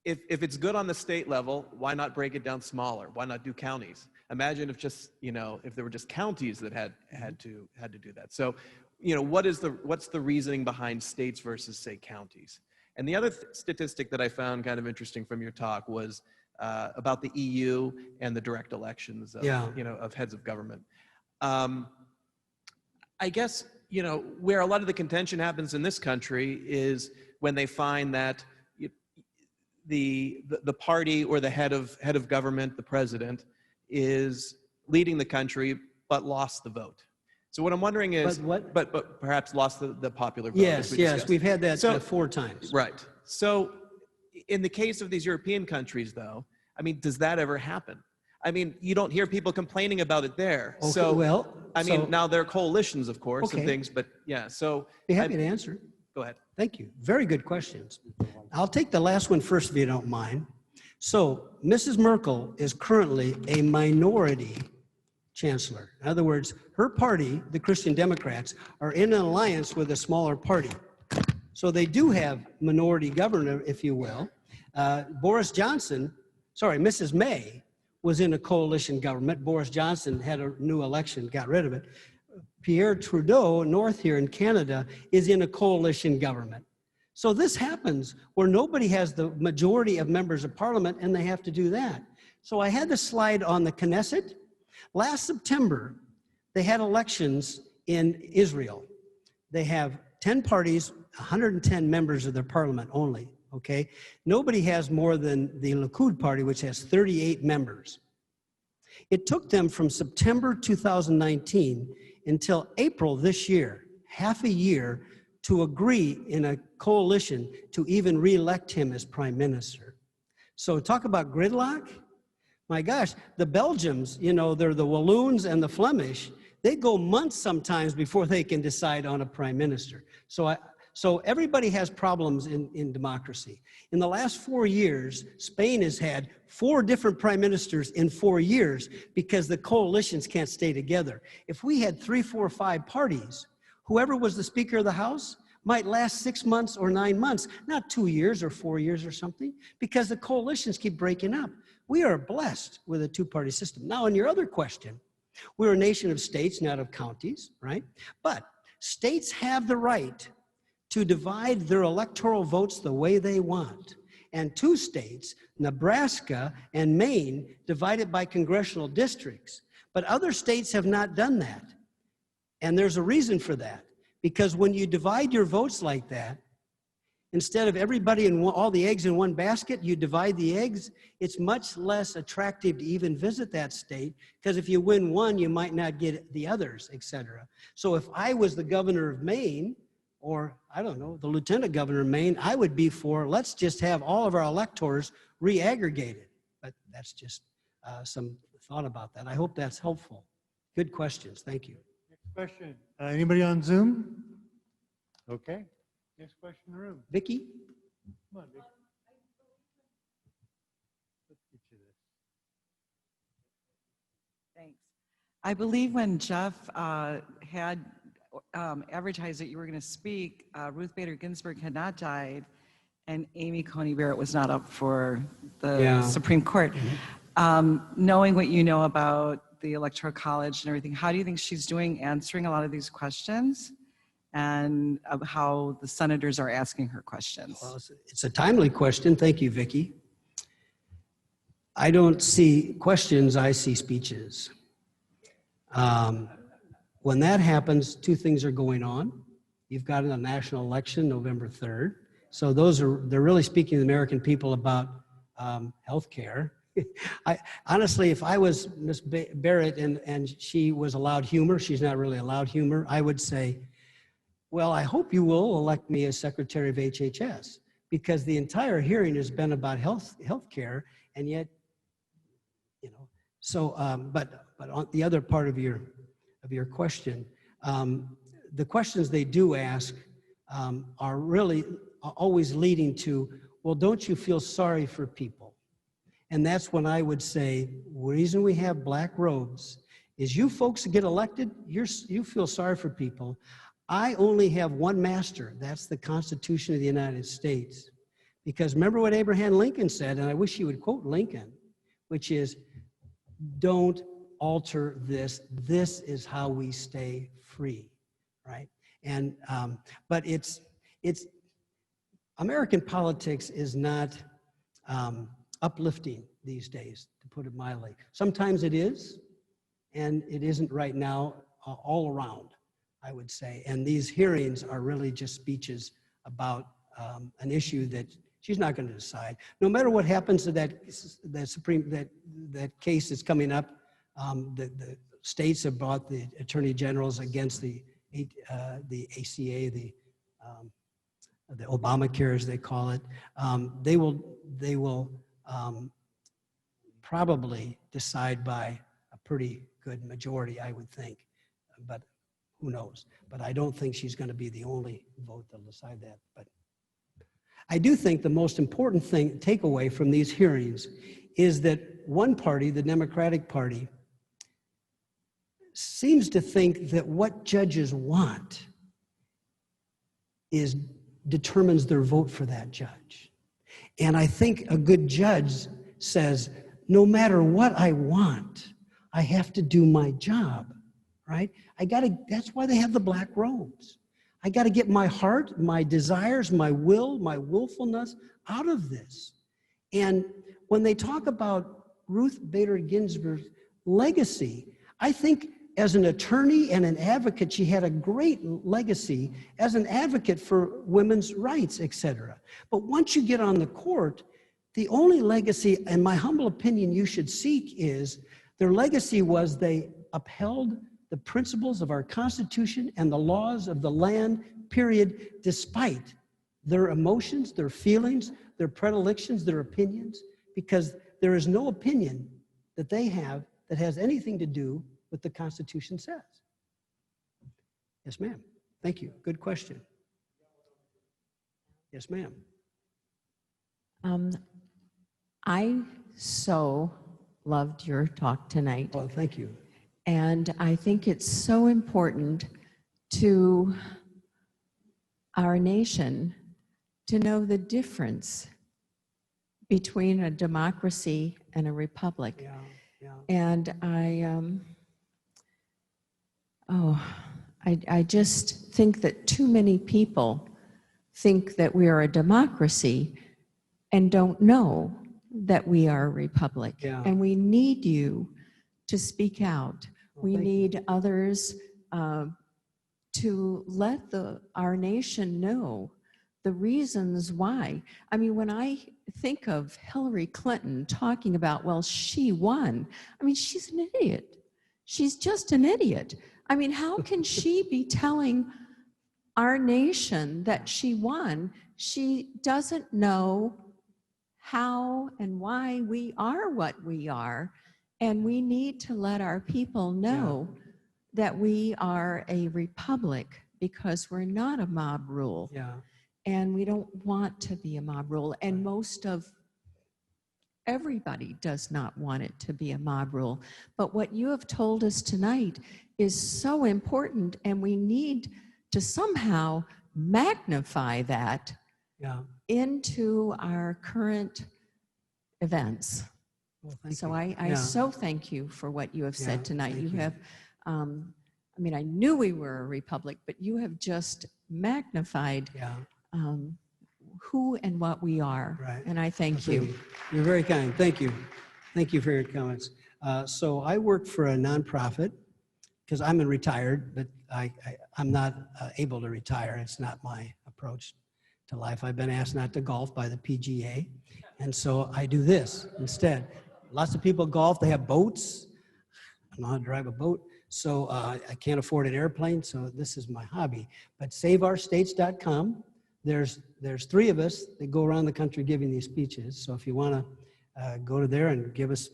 If it's good on the state level, why not break it down smaller? Why not do counties? Imagine if just, you know, if there were just counties that had to do that. So, you know, what's the reasoning behind states versus, say, counties? And the other statistic that I found kind of interesting from your talk was about the EU and the direct elections of, you know, of heads of government. I guess, you know, where a lot of the contention happens in this country is when they find that the party or the head of government, the president, is leading the country but lost the vote. So what I'm wondering is, but perhaps lost the popular vote. Yes, we've had that 4 times. Right. So in the case of these European countries, though, I mean, does that ever happen? I mean, you don't hear people complaining about it there. Okay, so, well, I mean, now there are coalitions, of course, and things, but yeah, so. Be happy to answer. Go ahead. Thank you. Very good questions. I'll take the last one first, if you don't mind. So, Mrs. Merkel is currently a minority chancellor. In other words, her party, the Christian Democrats, are in an alliance with a smaller party. So they do have minority governor, if you will. Mrs. May was in a coalition government. Boris Johnson had a new election, got rid of it. Pierre Trudeau, north here in Canada, is in a coalition government. So this happens where nobody has the majority of members of parliament, and they have to do that. So I had the slide on the Knesset. Last September, they had elections in Israel. They have 10 parties, 110 members of their parliament only, okay? Nobody has more than the Likud party, which has 38 members. It took them from September 2019 until April this year, half a year, to agree in a coalition to even re-elect him as prime minister. So talk about gridlock. My gosh, the Belgians, you know, they're the Walloons and the Flemish. They go months sometimes before they can decide on a prime minister. So everybody has problems in democracy. In the last 4 years, Spain has had 4 different prime ministers in 4 years because the coalitions can't stay together. If we had 3, 4, 5 parties, whoever was the Speaker of the House might last 6 months or 9 months, not 2 years or 4 years or something, because the coalitions keep breaking up. We are blessed with a 2-party system. Now, on your other question, we're a nation of states, not of counties, right? But states have the right to divide their electoral votes the way they want. And 2 states, Nebraska and Maine, divide it by congressional districts. But other states have not done that. And there's a reason for that. Because when you divide your votes like that, instead of everybody in all the eggs in one basket, you divide the eggs, it's much less attractive to even visit that state, because if you win one, you might not get the others, etc. So if I was the governor of Maine, or I don't know, the lieutenant governor of Maine, I would be for, let's just have all of our electors re-aggregated. But that's just some thought about that. I hope that's helpful. Good questions. Thank you. Next question. Anybody on Zoom? Okay. Next question in the room. Vicki? Come on, Vicki. Let's get you this. Thanks. I believe when Jeff had advertised that you were going to speak, Ruth Bader Ginsburg had not died, and Amy Coney Barrett was not up for the Yeah. Supreme Court. Knowing what you know about the Electoral College and everything, how do you think she's doing answering a lot of these questions and of how the senators are asking her questions? Well, it's a timely question. Thank you, Vicki. I don't see questions, I see speeches. When that happens, two things are going on. You've got a national election November 3rd. So they're really speaking to the American people about health care. Honestly, if I was Ms. Barrett and she was allowed humor, she's not really allowed humor, I would say, well, I hope you will elect me as Secretary of HHS, because the entire hearing has been about health care, and yet, you know, so, but on the other part of your question, the questions they do ask are really always leading to, well, don't you feel sorry for people? And that's when I would say, the reason we have black robes is you folks get elected, you feel sorry for people. I only have one master, that's the Constitution of the United States. Because remember what Abraham Lincoln said, and I wish he would quote Lincoln, which is, don't alter this. This is how we stay free, right? And, but it's American politics is not uplifting these days, to put it mildly. Sometimes it is, and it isn't right now all around, I would say. And these hearings are really just speeches about an issue that she's not going to decide. No matter what happens to that case that's coming up, the states have brought the attorney generals against the ACA, the Obamacare, as they call it. They will probably decide by a pretty good majority, I would think, but who knows? But I don't think she's going to be the only vote that'll decide that. But I do think the most important takeaway from these hearings is that one party, the Democratic Party, seems to think that what judges want determines their vote for that judge. And I think a good judge says, no matter what I want, I have to do my job, right? That's why they have the black robes. I got to get my heart, my desires, my will, my willfulness out of this. And when they talk about Ruth Bader Ginsburg's legacy, I think as an attorney and an advocate, she had a great legacy as an advocate for women's rights, etc. But once you get on the court, the only legacy, in my humble opinion, you should seek is their legacy was they upheld the principles of our Constitution and the laws of the land, period, despite their emotions, their feelings, their predilections, their opinions, because there is no opinion that they have that has anything to do with the Constitution says. Yes, ma'am. Thank you. Good question. Yes, ma'am. I so loved your talk tonight. Well, thank you. And I think it's so important to our nation to know the difference between a democracy and a republic. Yeah, yeah. And I just think that too many people think that we are a democracy and don't know that we are a republic. Yeah. And we need you to speak out. Well, We thank you. need others to let our nation know the reasons why. I mean, when I think of Hillary Clinton talking about, well, she won, I mean, she's an idiot. She's just an idiot. I mean, how can she be telling our nation that she won? She doesn't know how and why we are what we are. And we need to let our people know that we are a republic, because we're not a mob rule. Yeah. And we don't want to be a mob rule. And most of everybody does not want it to be a mob rule. But what you have told us tonight is so important, and we need to somehow magnify that Yeah. into our current events. Well, thank So you. I Yeah. so thank you for what you have said Yeah, tonight. thank You you. have, I mean, I knew we were a republic, but you have just magnified Yeah. who and what we are. Right. And I thank Well, you. You're very kind. Thank you. Thank you for your comments. So I work for a nonprofit because I'm retired, but I'm not able to retire. It's not my approach to life. I've been asked not to golf by the PGA, and so I do this instead. Lots of people golf. They have boats. I know how to drive a boat, so I can't afford an airplane, so this is my hobby. But SaveOurStates.com, there's 3 of us that go around the country giving these speeches. So if you want to go to there and give us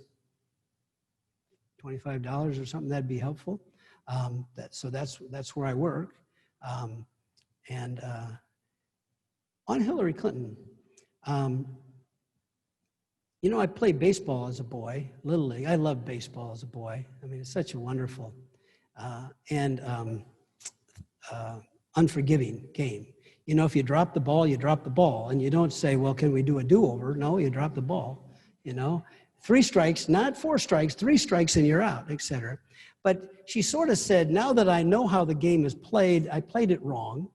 $25 or something, that'd be helpful. So that's where I work. And on Hillary Clinton, you know, I played baseball as a boy, Little League. I loved baseball as a boy. I mean, it's such a wonderful and unforgiving game. You know, if you drop the ball, you drop the ball. And you don't say, well, can we do a do-over? No, you drop the ball, you know. 3 strikes, not 4 strikes, 3 strikes and you're out, etc. But she sort of said, now that I know how the game is played, I played it wrong.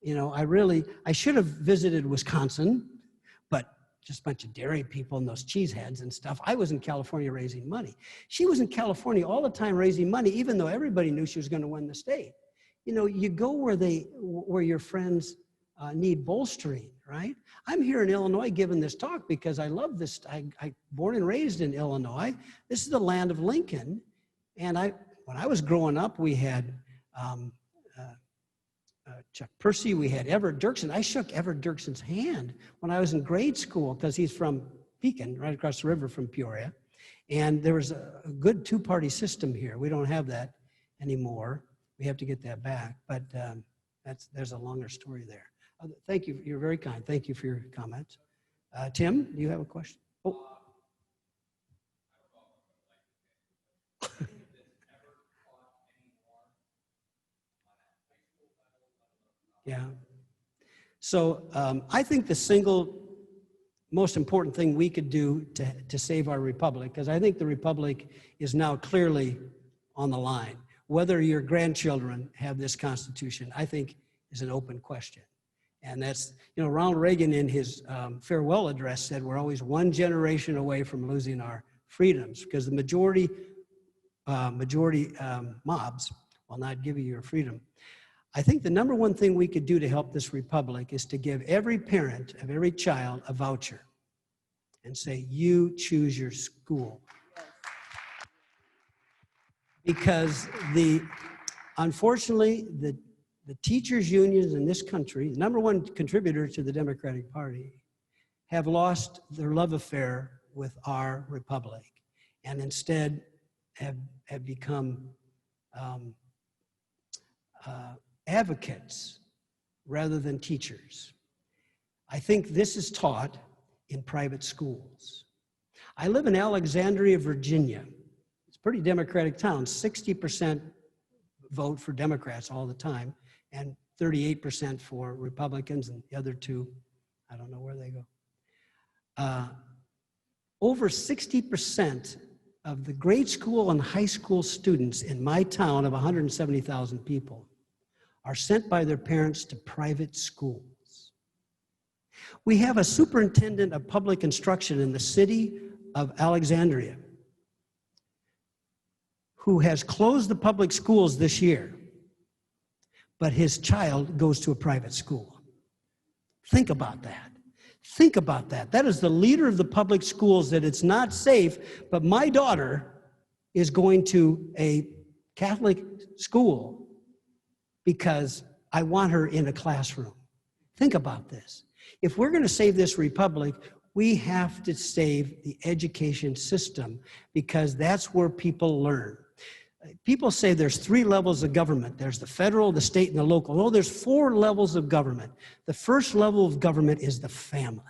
You know, I should have visited Wisconsin, but just a bunch of dairy people and those cheeseheads and stuff. I was in California raising money. She was in California all the time raising money, even though everybody knew she was going to win the state. You know, you go where your friends need bolstering, right? I'm here in Illinois giving this talk because I love this. I born and raised in Illinois. This is the land of Lincoln. And when I was growing up, we had Chuck Percy, we had Everett Dirksen. I shook Everett Dirksen's hand when I was in grade school because he's from Pekin, right across the river from Peoria. And there was a good 2-party system here. We don't have that anymore. We have to get that back, but there's a longer story there. Thank you. You're very kind. Thank you for your comments. Tim, do you have a question? Oh. Yeah. So I think the single most important thing we could do to save our republic, because I think the republic is now clearly on the line. Whether your grandchildren have this Constitution, I think, is an open question. And that's, you know, Ronald Reagan in his farewell address said we're always 1 generation away from losing our freedoms because the majority mobs will not give you your freedom. I think the number 1 thing we could do to help this republic is to give every parent of every child a voucher and say, you choose your school. Because unfortunately, the teachers' unions in this country, the number 1 contributor to the Democratic Party, have lost their love affair with our republic and instead have become advocates rather than teachers. I think this is taught in private schools. I live in Alexandria, Virginia. It's a pretty Democratic town. 60% vote for Democrats all the time, and 38% for Republicans, and the other 2, I don't know where they go. Over 60% of the grade school and high school students in my town of 170,000 people are sent by their parents to private schools. We have a superintendent of public instruction in the city of Alexandria who has closed the public schools this year, but his child goes to a private school. Think about that. Think about that. That is the leader of the public schools, that it's not safe, but my daughter is going to a Catholic school because I want her in a classroom. Think about this. If we're going to save this republic, we have to save the education system because that's where people learn. People say there's 3 levels of government. There's the federal, the state, and the local. No, there's 4 levels of government. The first level of government is the family.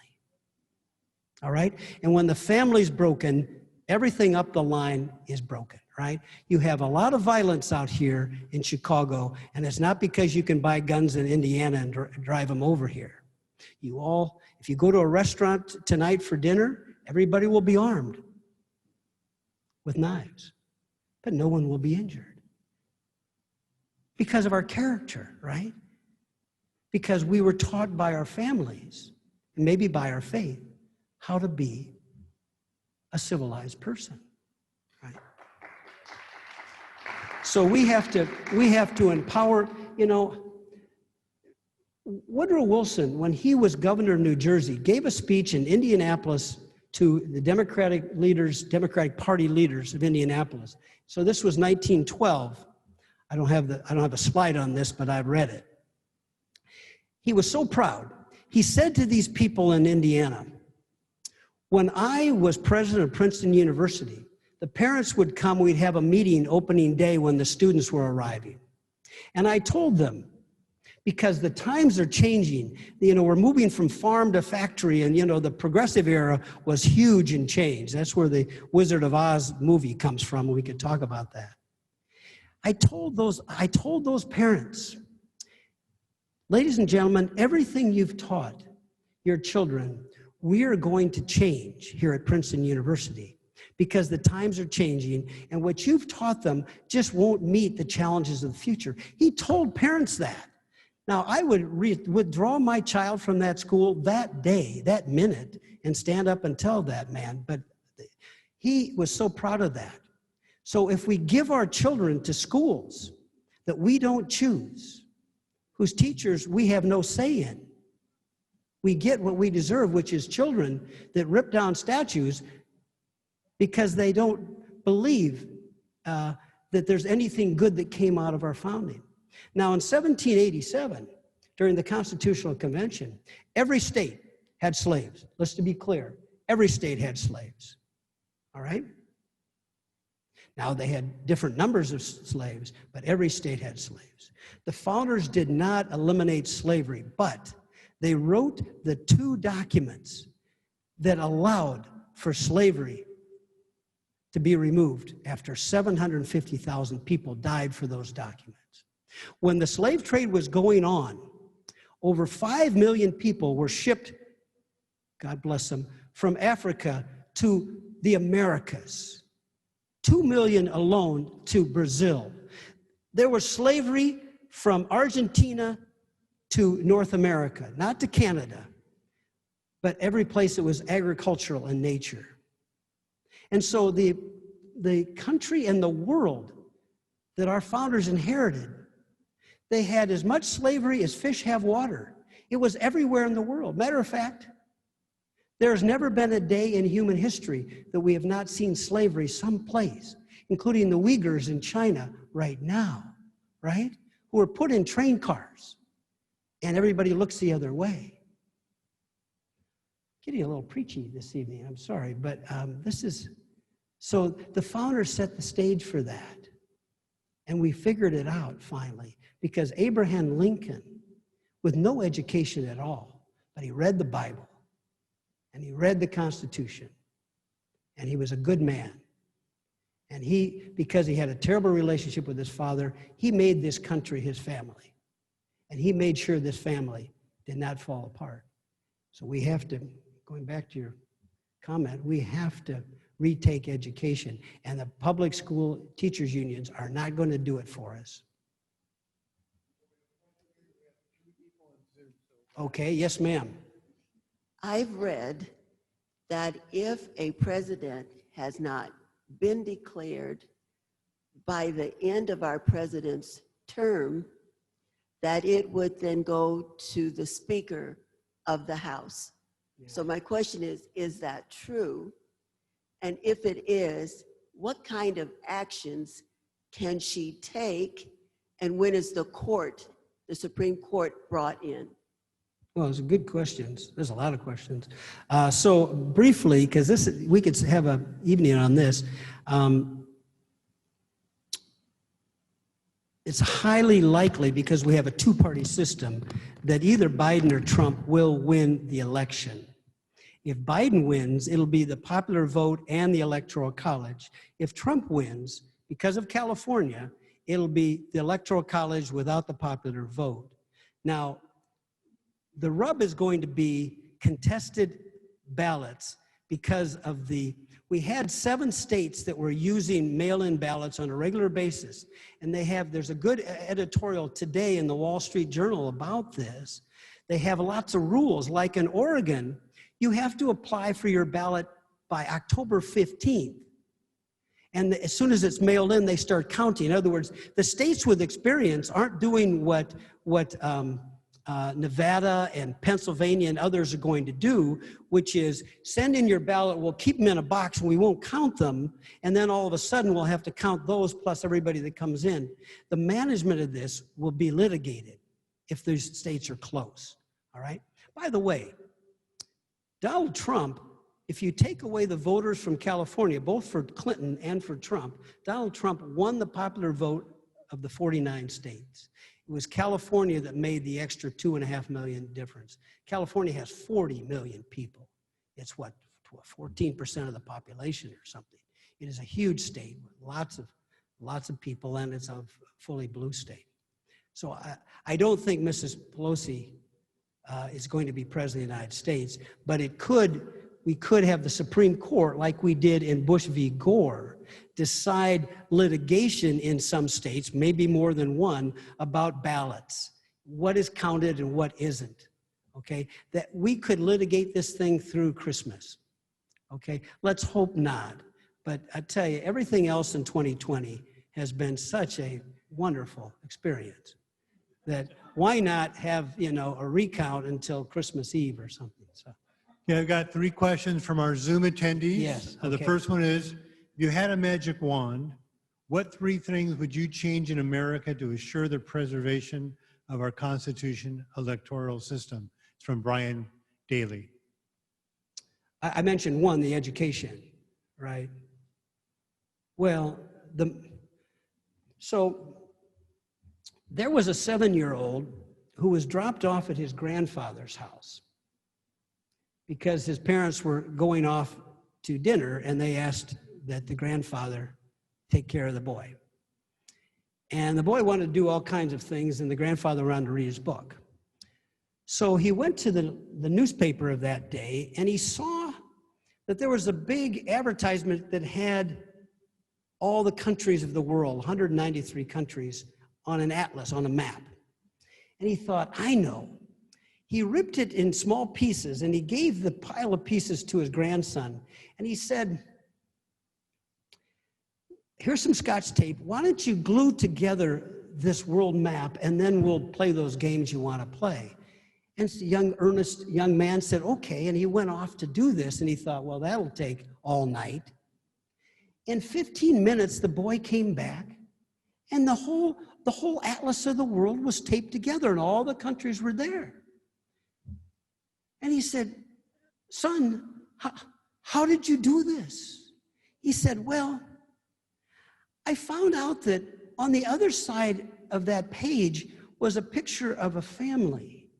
All right? And when the family's broken, everything up the line is broken, right? You have a lot of violence out here in Chicago, and it's not because you can buy guns in Indiana and drive them over here. If you go to a restaurant tonight for dinner, everybody will be armed with knives, but no one will be injured because of our character, right? Because we were taught by our families, and maybe by our faith, how to be a civilized person, right? So we have to empower, Woodrow Wilson, when he was governor of New Jersey, gave a speech in Indianapolis to the Democratic Party leaders of Indianapolis. So this was 1912. I don't have a slide on this, but I've read it. He was so proud. He said to these people in Indiana, when I was president of Princeton University, the parents would come, we'd have a meeting opening day when the students were arriving. And I told them, because the times are changing, we're moving from farm to factory, and the progressive era was huge in change. That's where the Wizard of Oz movie comes from, and we could talk about that. I told those parents, ladies and gentlemen, everything you've taught your children, we are going to change here at Princeton University because the times are changing, and what you've taught them just won't meet the challenges of the future. He told parents that. Now, I would withdraw my child from that school that day, that minute, and stand up and tell that man, but he was so proud of that. So if we give our children to schools that we don't choose, whose teachers we have no say in, we get what we deserve, which is children that rip down statues because they don't believe that there's anything good that came out of our founding. Now, in 1787, during the Constitutional Convention, every state had slaves. Let's be clear, every state had slaves, all right? Now, they had different numbers of slaves, but every state had slaves. The founders did not eliminate slavery, but they wrote the 2 documents that allowed for slavery to be removed after 750,000 people died for those documents. When the slave trade was going on, over 5 million people were shipped, God bless them, from Africa to the Americas. 2 million alone to Brazil. There was slavery from Argentina to North America, not to Canada, but every place that was agricultural in nature. And so the country and the world that our founders inherited, they had as much slavery as fish have water. It was everywhere in the world. Matter of fact, there's never been a day in human history that we have not seen slavery someplace, including the Uyghurs in China right now, right? Who are put in train cars, and everybody looks the other way. Getting a little preachy this evening, I'm sorry, but so the founders set the stage for that, and we figured it out finally. Because Abraham Lincoln, with no education at all, but he read the Bible, and he read the Constitution, and he was a good man. And because he had a terrible relationship with his father, he made this country his family. And he made sure this family did not fall apart. So we have to, going back to your comment, we have to retake education. And the public school teachers unions are not going to do it for us. Okay, yes, ma'am. I've read that if a president has not been declared by the end of our president's term, that it would then go to the Speaker of the House. Yeah. So my question is that true? And if it is, what kind of actions can she take? And when is the Supreme Court brought in? Well, those are good questions. There's a lot of questions. So briefly, because we could have an evening on this. It's highly likely, because we have a 2-party system, that either Biden or Trump will win the election. If Biden wins, it'll be the popular vote and the Electoral College. If Trump wins, because of California, it'll be the Electoral College without the popular vote. Now, The rub is going to be contested ballots because of we had 7 states that were using mail-in ballots on a regular basis. And there's a good editorial today in the Wall Street Journal about this. They have lots of rules. Like in Oregon, you have to apply for your ballot by October 15th. And as soon as it's mailed in, they start counting. In other words, the states with experience aren't doing what Nevada and Pennsylvania and others are going to do, which is send in your ballot, we'll keep them in a box and we won't count them, and then all of a sudden we'll have to count those plus everybody that comes in. The management of this will be litigated if those states are close, all right? By the way, Donald Trump, if you take away the voters from California, both for Clinton and for Trump, Donald Trump won the popular vote of the 49 states. It was California that made the extra 2.5 million difference. California has 40 million people. It's what, 14% of the population or something. It is a huge state with lots of people, and it's a fully blue state. So I don't think Mrs. Pelosi is going to be president of the United States, but we could have the Supreme Court, like we did in Bush v. Gore, decide litigation in some states, maybe more than one, about ballots. What is counted and what isn't, okay? That we could litigate this thing through Christmas, okay? Let's hope not. But I tell you, everything else in 2020 has been such a wonderful experience that why not have, a recount until Christmas Eve or something, so. Yeah, I've got 3 questions from our Zoom attendees. Yes, The okay. first one is, if you had a magic wand, what 3 things would you change in America to assure the preservation of our Constitution electoral system? It's from Brian Daly. I mentioned one, the education, right? Well, so there was a 7-year-old who was dropped off at his grandfather's house because his parents were going off to dinner and they asked that the grandfather take care of the boy. And the boy wanted to do all kinds of things and the grandfather wanted to read his book. So he went to the newspaper of that day and he saw that there was a big advertisement that had all the countries of the world, 193 countries, on an atlas, on a map. And he thought, I know. He ripped it in small pieces and he gave the pile of pieces to his grandson. And he said, here's some Scotch tape. Why don't you glue together this world map and then we'll play those games you want to play. And the earnest young man said, okay. And he went off to do this and he thought, well, that'll take all night. In 15 minutes, the boy came back and the whole atlas of the world was taped together and all the countries were there. And he said, son, how did you do this? He said, well, I found out that on the other side of that page was a picture of a family.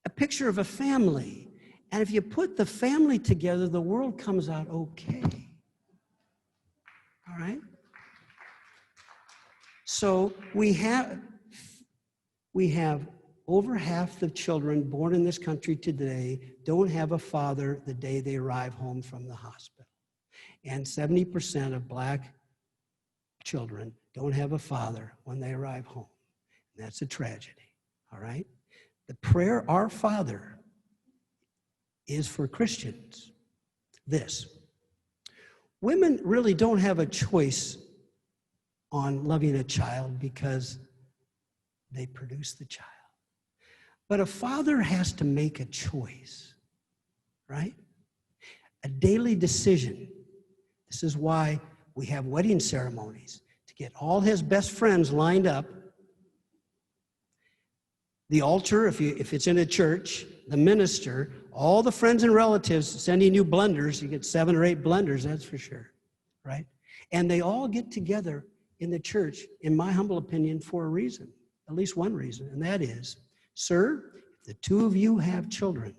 A picture of a family. And if you put the family together, the world comes out okay. All right? So we have over half the children born in this country today don't have a father the day they arrive home from the hospital. And 70% of Black children don't have a father when they arrive home. And that's a tragedy, all right? The prayer, Our Father, is for Christians. This. Women really don't have a choice on loving a child because they produce the child. But a father has to make a choice, right? A daily decision. This is why we have wedding ceremonies, to get all his best friends lined up. The altar, if it's in a church, the minister, all the friends and relatives sending you blenders. You get 7 or 8 blenders, that's for sure, right? And they all get together in the church, in my humble opinion, for a reason, at least one reason, and that is, sir, if the 2 of you have children,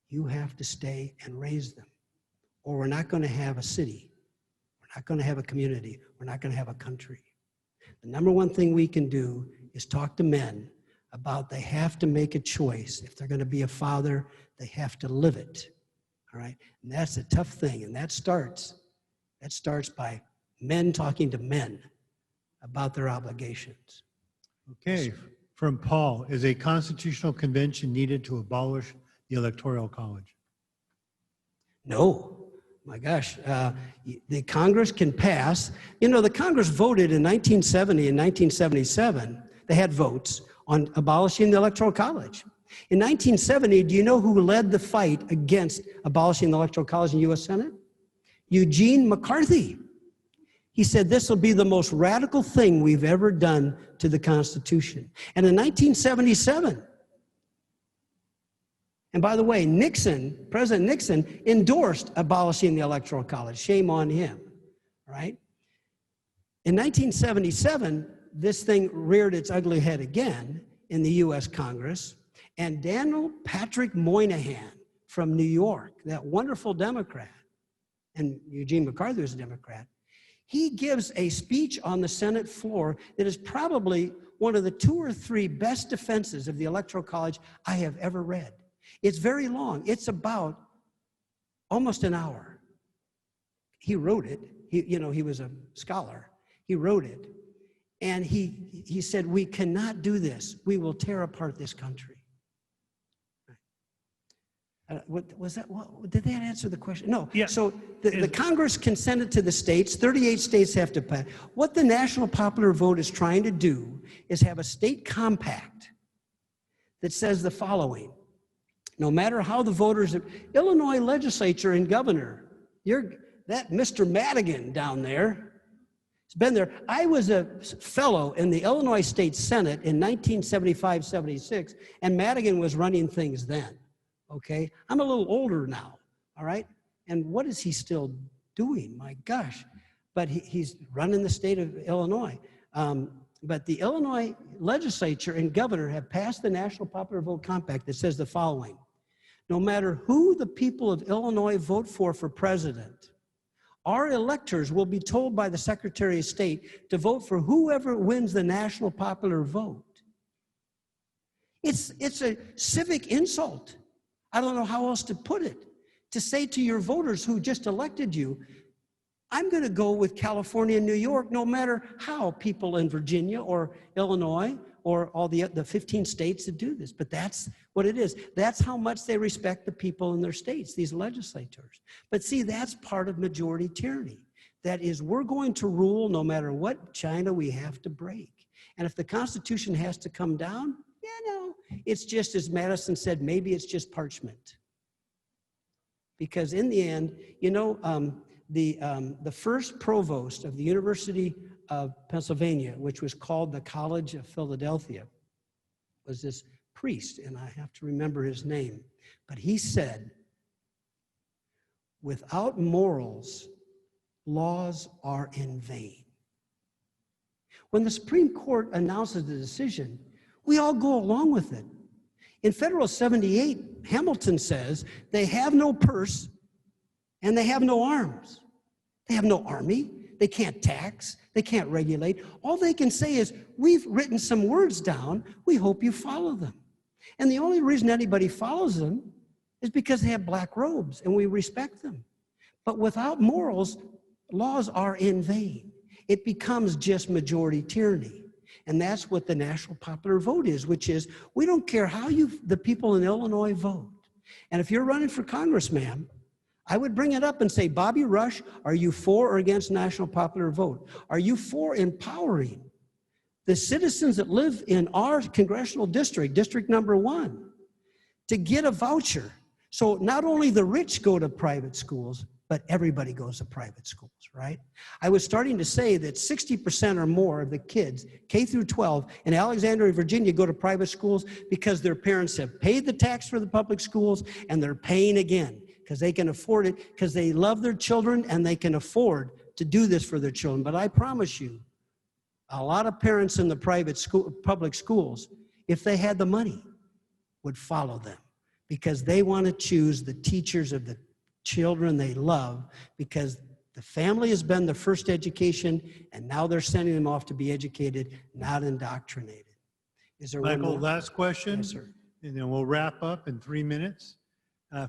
you have to stay and raise them, or we're not going to have a city. We're not going to have a community. We're not going to have a country. The number one thing we can do is talk to men about they have to make a choice. If they're going to be a father, they have to live it. All right? And that's a tough thing. And that starts by men talking to men about their obligations. Okay, from Paul, is a constitutional convention needed to abolish the Electoral College? No. My gosh, the Congress can pass. You know, the Congress voted in 1970 and 1977. They had votes on abolishing the Electoral College. In 1970, do you know who led the fight against abolishing the Electoral College in the U.S. Senate? Eugene Mccarthy. He said this will be the most radical thing we've ever done to the Constitution. And in 1977, and by the way, President Nixon endorsed abolishing the Electoral College. Shame on him, right? In 1977, this thing reared its ugly head again in the U.S. Congress, and Daniel Patrick Moynihan from New York, that wonderful Democrat, and Eugene McCarthy was a Democrat, he gives a speech on the Senate floor that is probably one of the 2 or 3 best defenses of the Electoral College I have ever read. It's very long. It's about almost an hour. He wrote it. He was a scholar. He wrote it. And he said, we cannot do this. We will tear apart this country. What was that? Did that answer the question? No. Yeah. So the Congress can send it to the states. 38 states have to pass. What the national popular vote is trying to do is have a state compact that says the following. No matter how the voters, Illinois legislature and governor, that Mr. Madigan down there has been there. I was a fellow in the Illinois State Senate in 1975-76, and Madigan was running things then, okay? I'm a little older now, all right? And what is he still doing? My gosh. But he's running the state of Illinois. But the Illinois legislature and governor have passed the National Popular Vote Compact that says the following. No matter who the people of Illinois vote for president, our electors will be told by the Secretary of State to vote for whoever wins the national popular vote. It's a civic insult. I don't know how else to put it. To say to your voters who just elected you, I'm going to go with California and New York, no matter how people in Virginia or Illinois or all the 15 states that do this. But that's what it is. That's how much they respect the people in their states, these legislators. But see, that's part of majority tyranny. That is, we're going to rule no matter what China we have to break. And if the Constitution has to come down, it's just, as Madison said, maybe it's just parchment. Because in the end, the first provost of the University of Pennsylvania, which was called the College of Philadelphia, was this priest, and I have to remember his name. But he said, without morals, laws are in vain. When the Supreme Court announces the decision, we all go along with it. In Federal 78, Hamilton says they have no purse and they have no arms. They have no army. They can't tax. They can't regulate. All they can say is, we've written some words down. We hope you follow them. And the only reason anybody follows them is because they have black robes and we respect them. But without morals, laws are in vain. It becomes just majority tyranny. And that's what the national popular vote is, which is, we don't care how the people in Illinois vote. And if you're running for Congress, ma'am, I would bring it up and say, Bobby Rush, are you for or against national popular vote? Are you for empowering the citizens that live in our congressional district, District Number 1, to get a voucher? So not only the rich go to private schools, but everybody goes to private schools, right? I was starting to say that 60% or more of the kids, K through 12, in Alexandria, Virginia, go to private schools because their parents have paid the tax for the public schools and they're paying again because they can afford it, because they love their children and they can afford to do this for their children. But I promise you, a lot of parents in the public schools, if they had the money, would follow them because they want to choose the teachers of the children they love, because the family has been the first education and now they're sending them off to be educated, not indoctrinated. Is there one Michael, more? last question, Yes, sir. and then we'll wrap up in 3 minutes.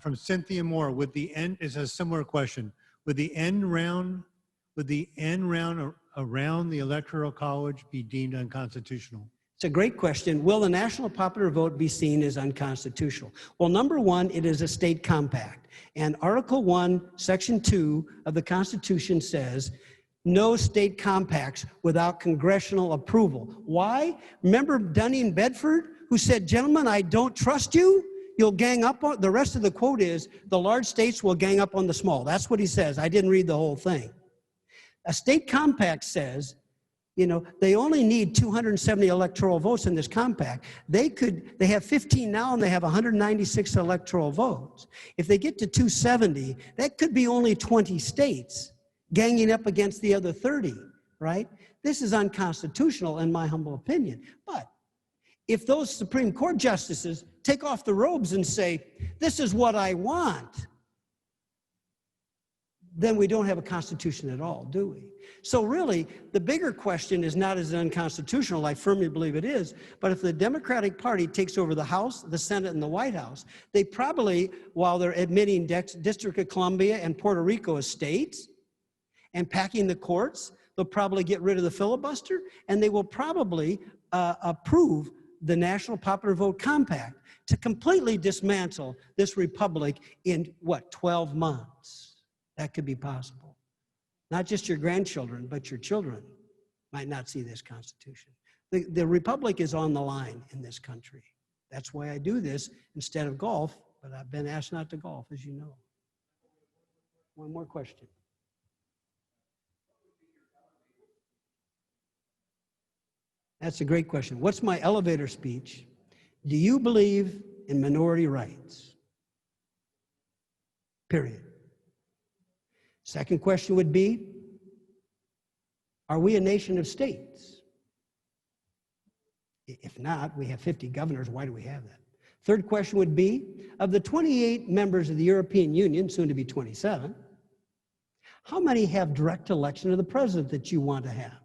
From Cynthia Moore, it's a similar question. Would the end round around the Electoral College be deemed unconstitutional? It's a great question. Will the national popular vote be seen as unconstitutional? Well, number one, it is a state compact. And Article 1, Section 2 of the Constitution says, no state compacts without congressional approval. Why? Remember Dunning-Bedford, who said, gentlemen, I don't trust you. You'll gang up on, the rest of the quote is, the large states will gang up on the small. That's what he says. I didn't read the whole thing. A state compact says, you know, they only need 270 electoral votes in this compact. They have 15 now and they have 196 electoral votes. If they get to 270, that could be only 20 states ganging up against the other 30, right? This is unconstitutional in my humble opinion. But if those Supreme Court justices take off the robes and say, this is what I want, then we don't have a constitution at all, do we? So really, the bigger question is not is it unconstitutional, I firmly believe it is, but if the Democratic Party takes over the House, the Senate, and the White House, they probably, while they're admitting District of Columbia and Puerto Rico as states and packing the courts, they'll probably get rid of the filibuster, and they will probably approve the National Popular Vote Compact to completely dismantle this republic in, what, 12 months? That could be possible. Not just your grandchildren, but your children might not see this Constitution. The republic is on the line in this country. That's why I do this instead of golf, but I've been asked not to golf, as you know. One more question. That's a great question. What's my elevator speech? Do you believe in minority rights? Period. Second question would be, are we a nation of states? If not, we have 50 governors. Why do we have that? Third question would be, of the 28 members of the European Union, soon to be 27, how many have direct election of the president that you want to have?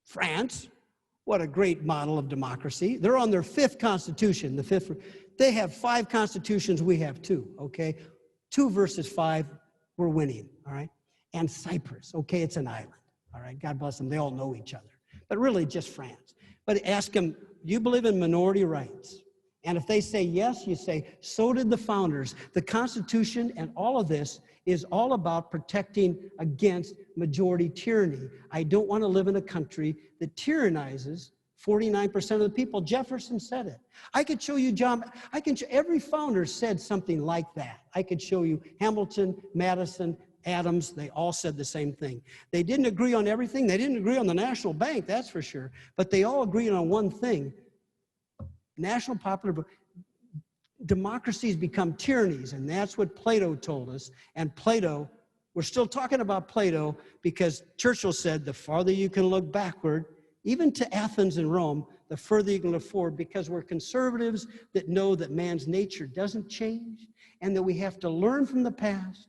France, what a great model of democracy. They're on their 5th constitution, they have 5 constitutions, we have 2, okay? 2 versus 5, we're winning, all right? And Cyprus, okay, it's an island, all right? God bless them, they all know each other. But really just France. But ask them, do you believe in minority rights? And if they say yes, you say, so did the founders. The Constitution and all of this is all about protecting against majority tyranny. I don't want to live in a country that tyrannizes 49% of the people. Jefferson said it. I could show you, John, every founder said something like that. I could show you Hamilton, Madison, Adams, they all said the same thing. They didn't agree on everything. They didn't agree on the national bank, that's for sure. But they all agreed on one thing. National popular democracies become tyrannies, and that's what Plato told us. And Plato, we're still talking about Plato because Churchill said the farther you can look backward, even to Athens and Rome, the further you can look forward, because we're conservatives that know that man's nature doesn't change and that we have to learn from the past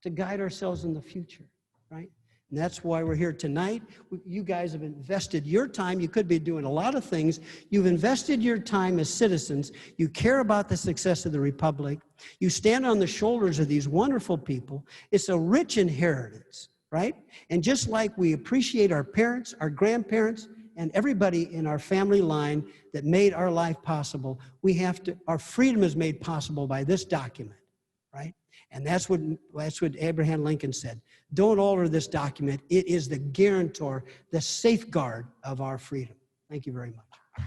to guide ourselves in the future, right? And that's why we're here tonight. You guys have invested your time. You could be doing a lot of things. You've invested your time as citizens. You care about the success of the republic. You stand on the shoulders of these wonderful people. It's a rich inheritance, right? And just like we appreciate our parents, our grandparents, and everybody in our family line that made our life possible, our freedom is made possible by this document, right? And that's what Abraham Lincoln said. Don't alter this document. It is the guarantor, the safeguard of our freedom. Thank you very much.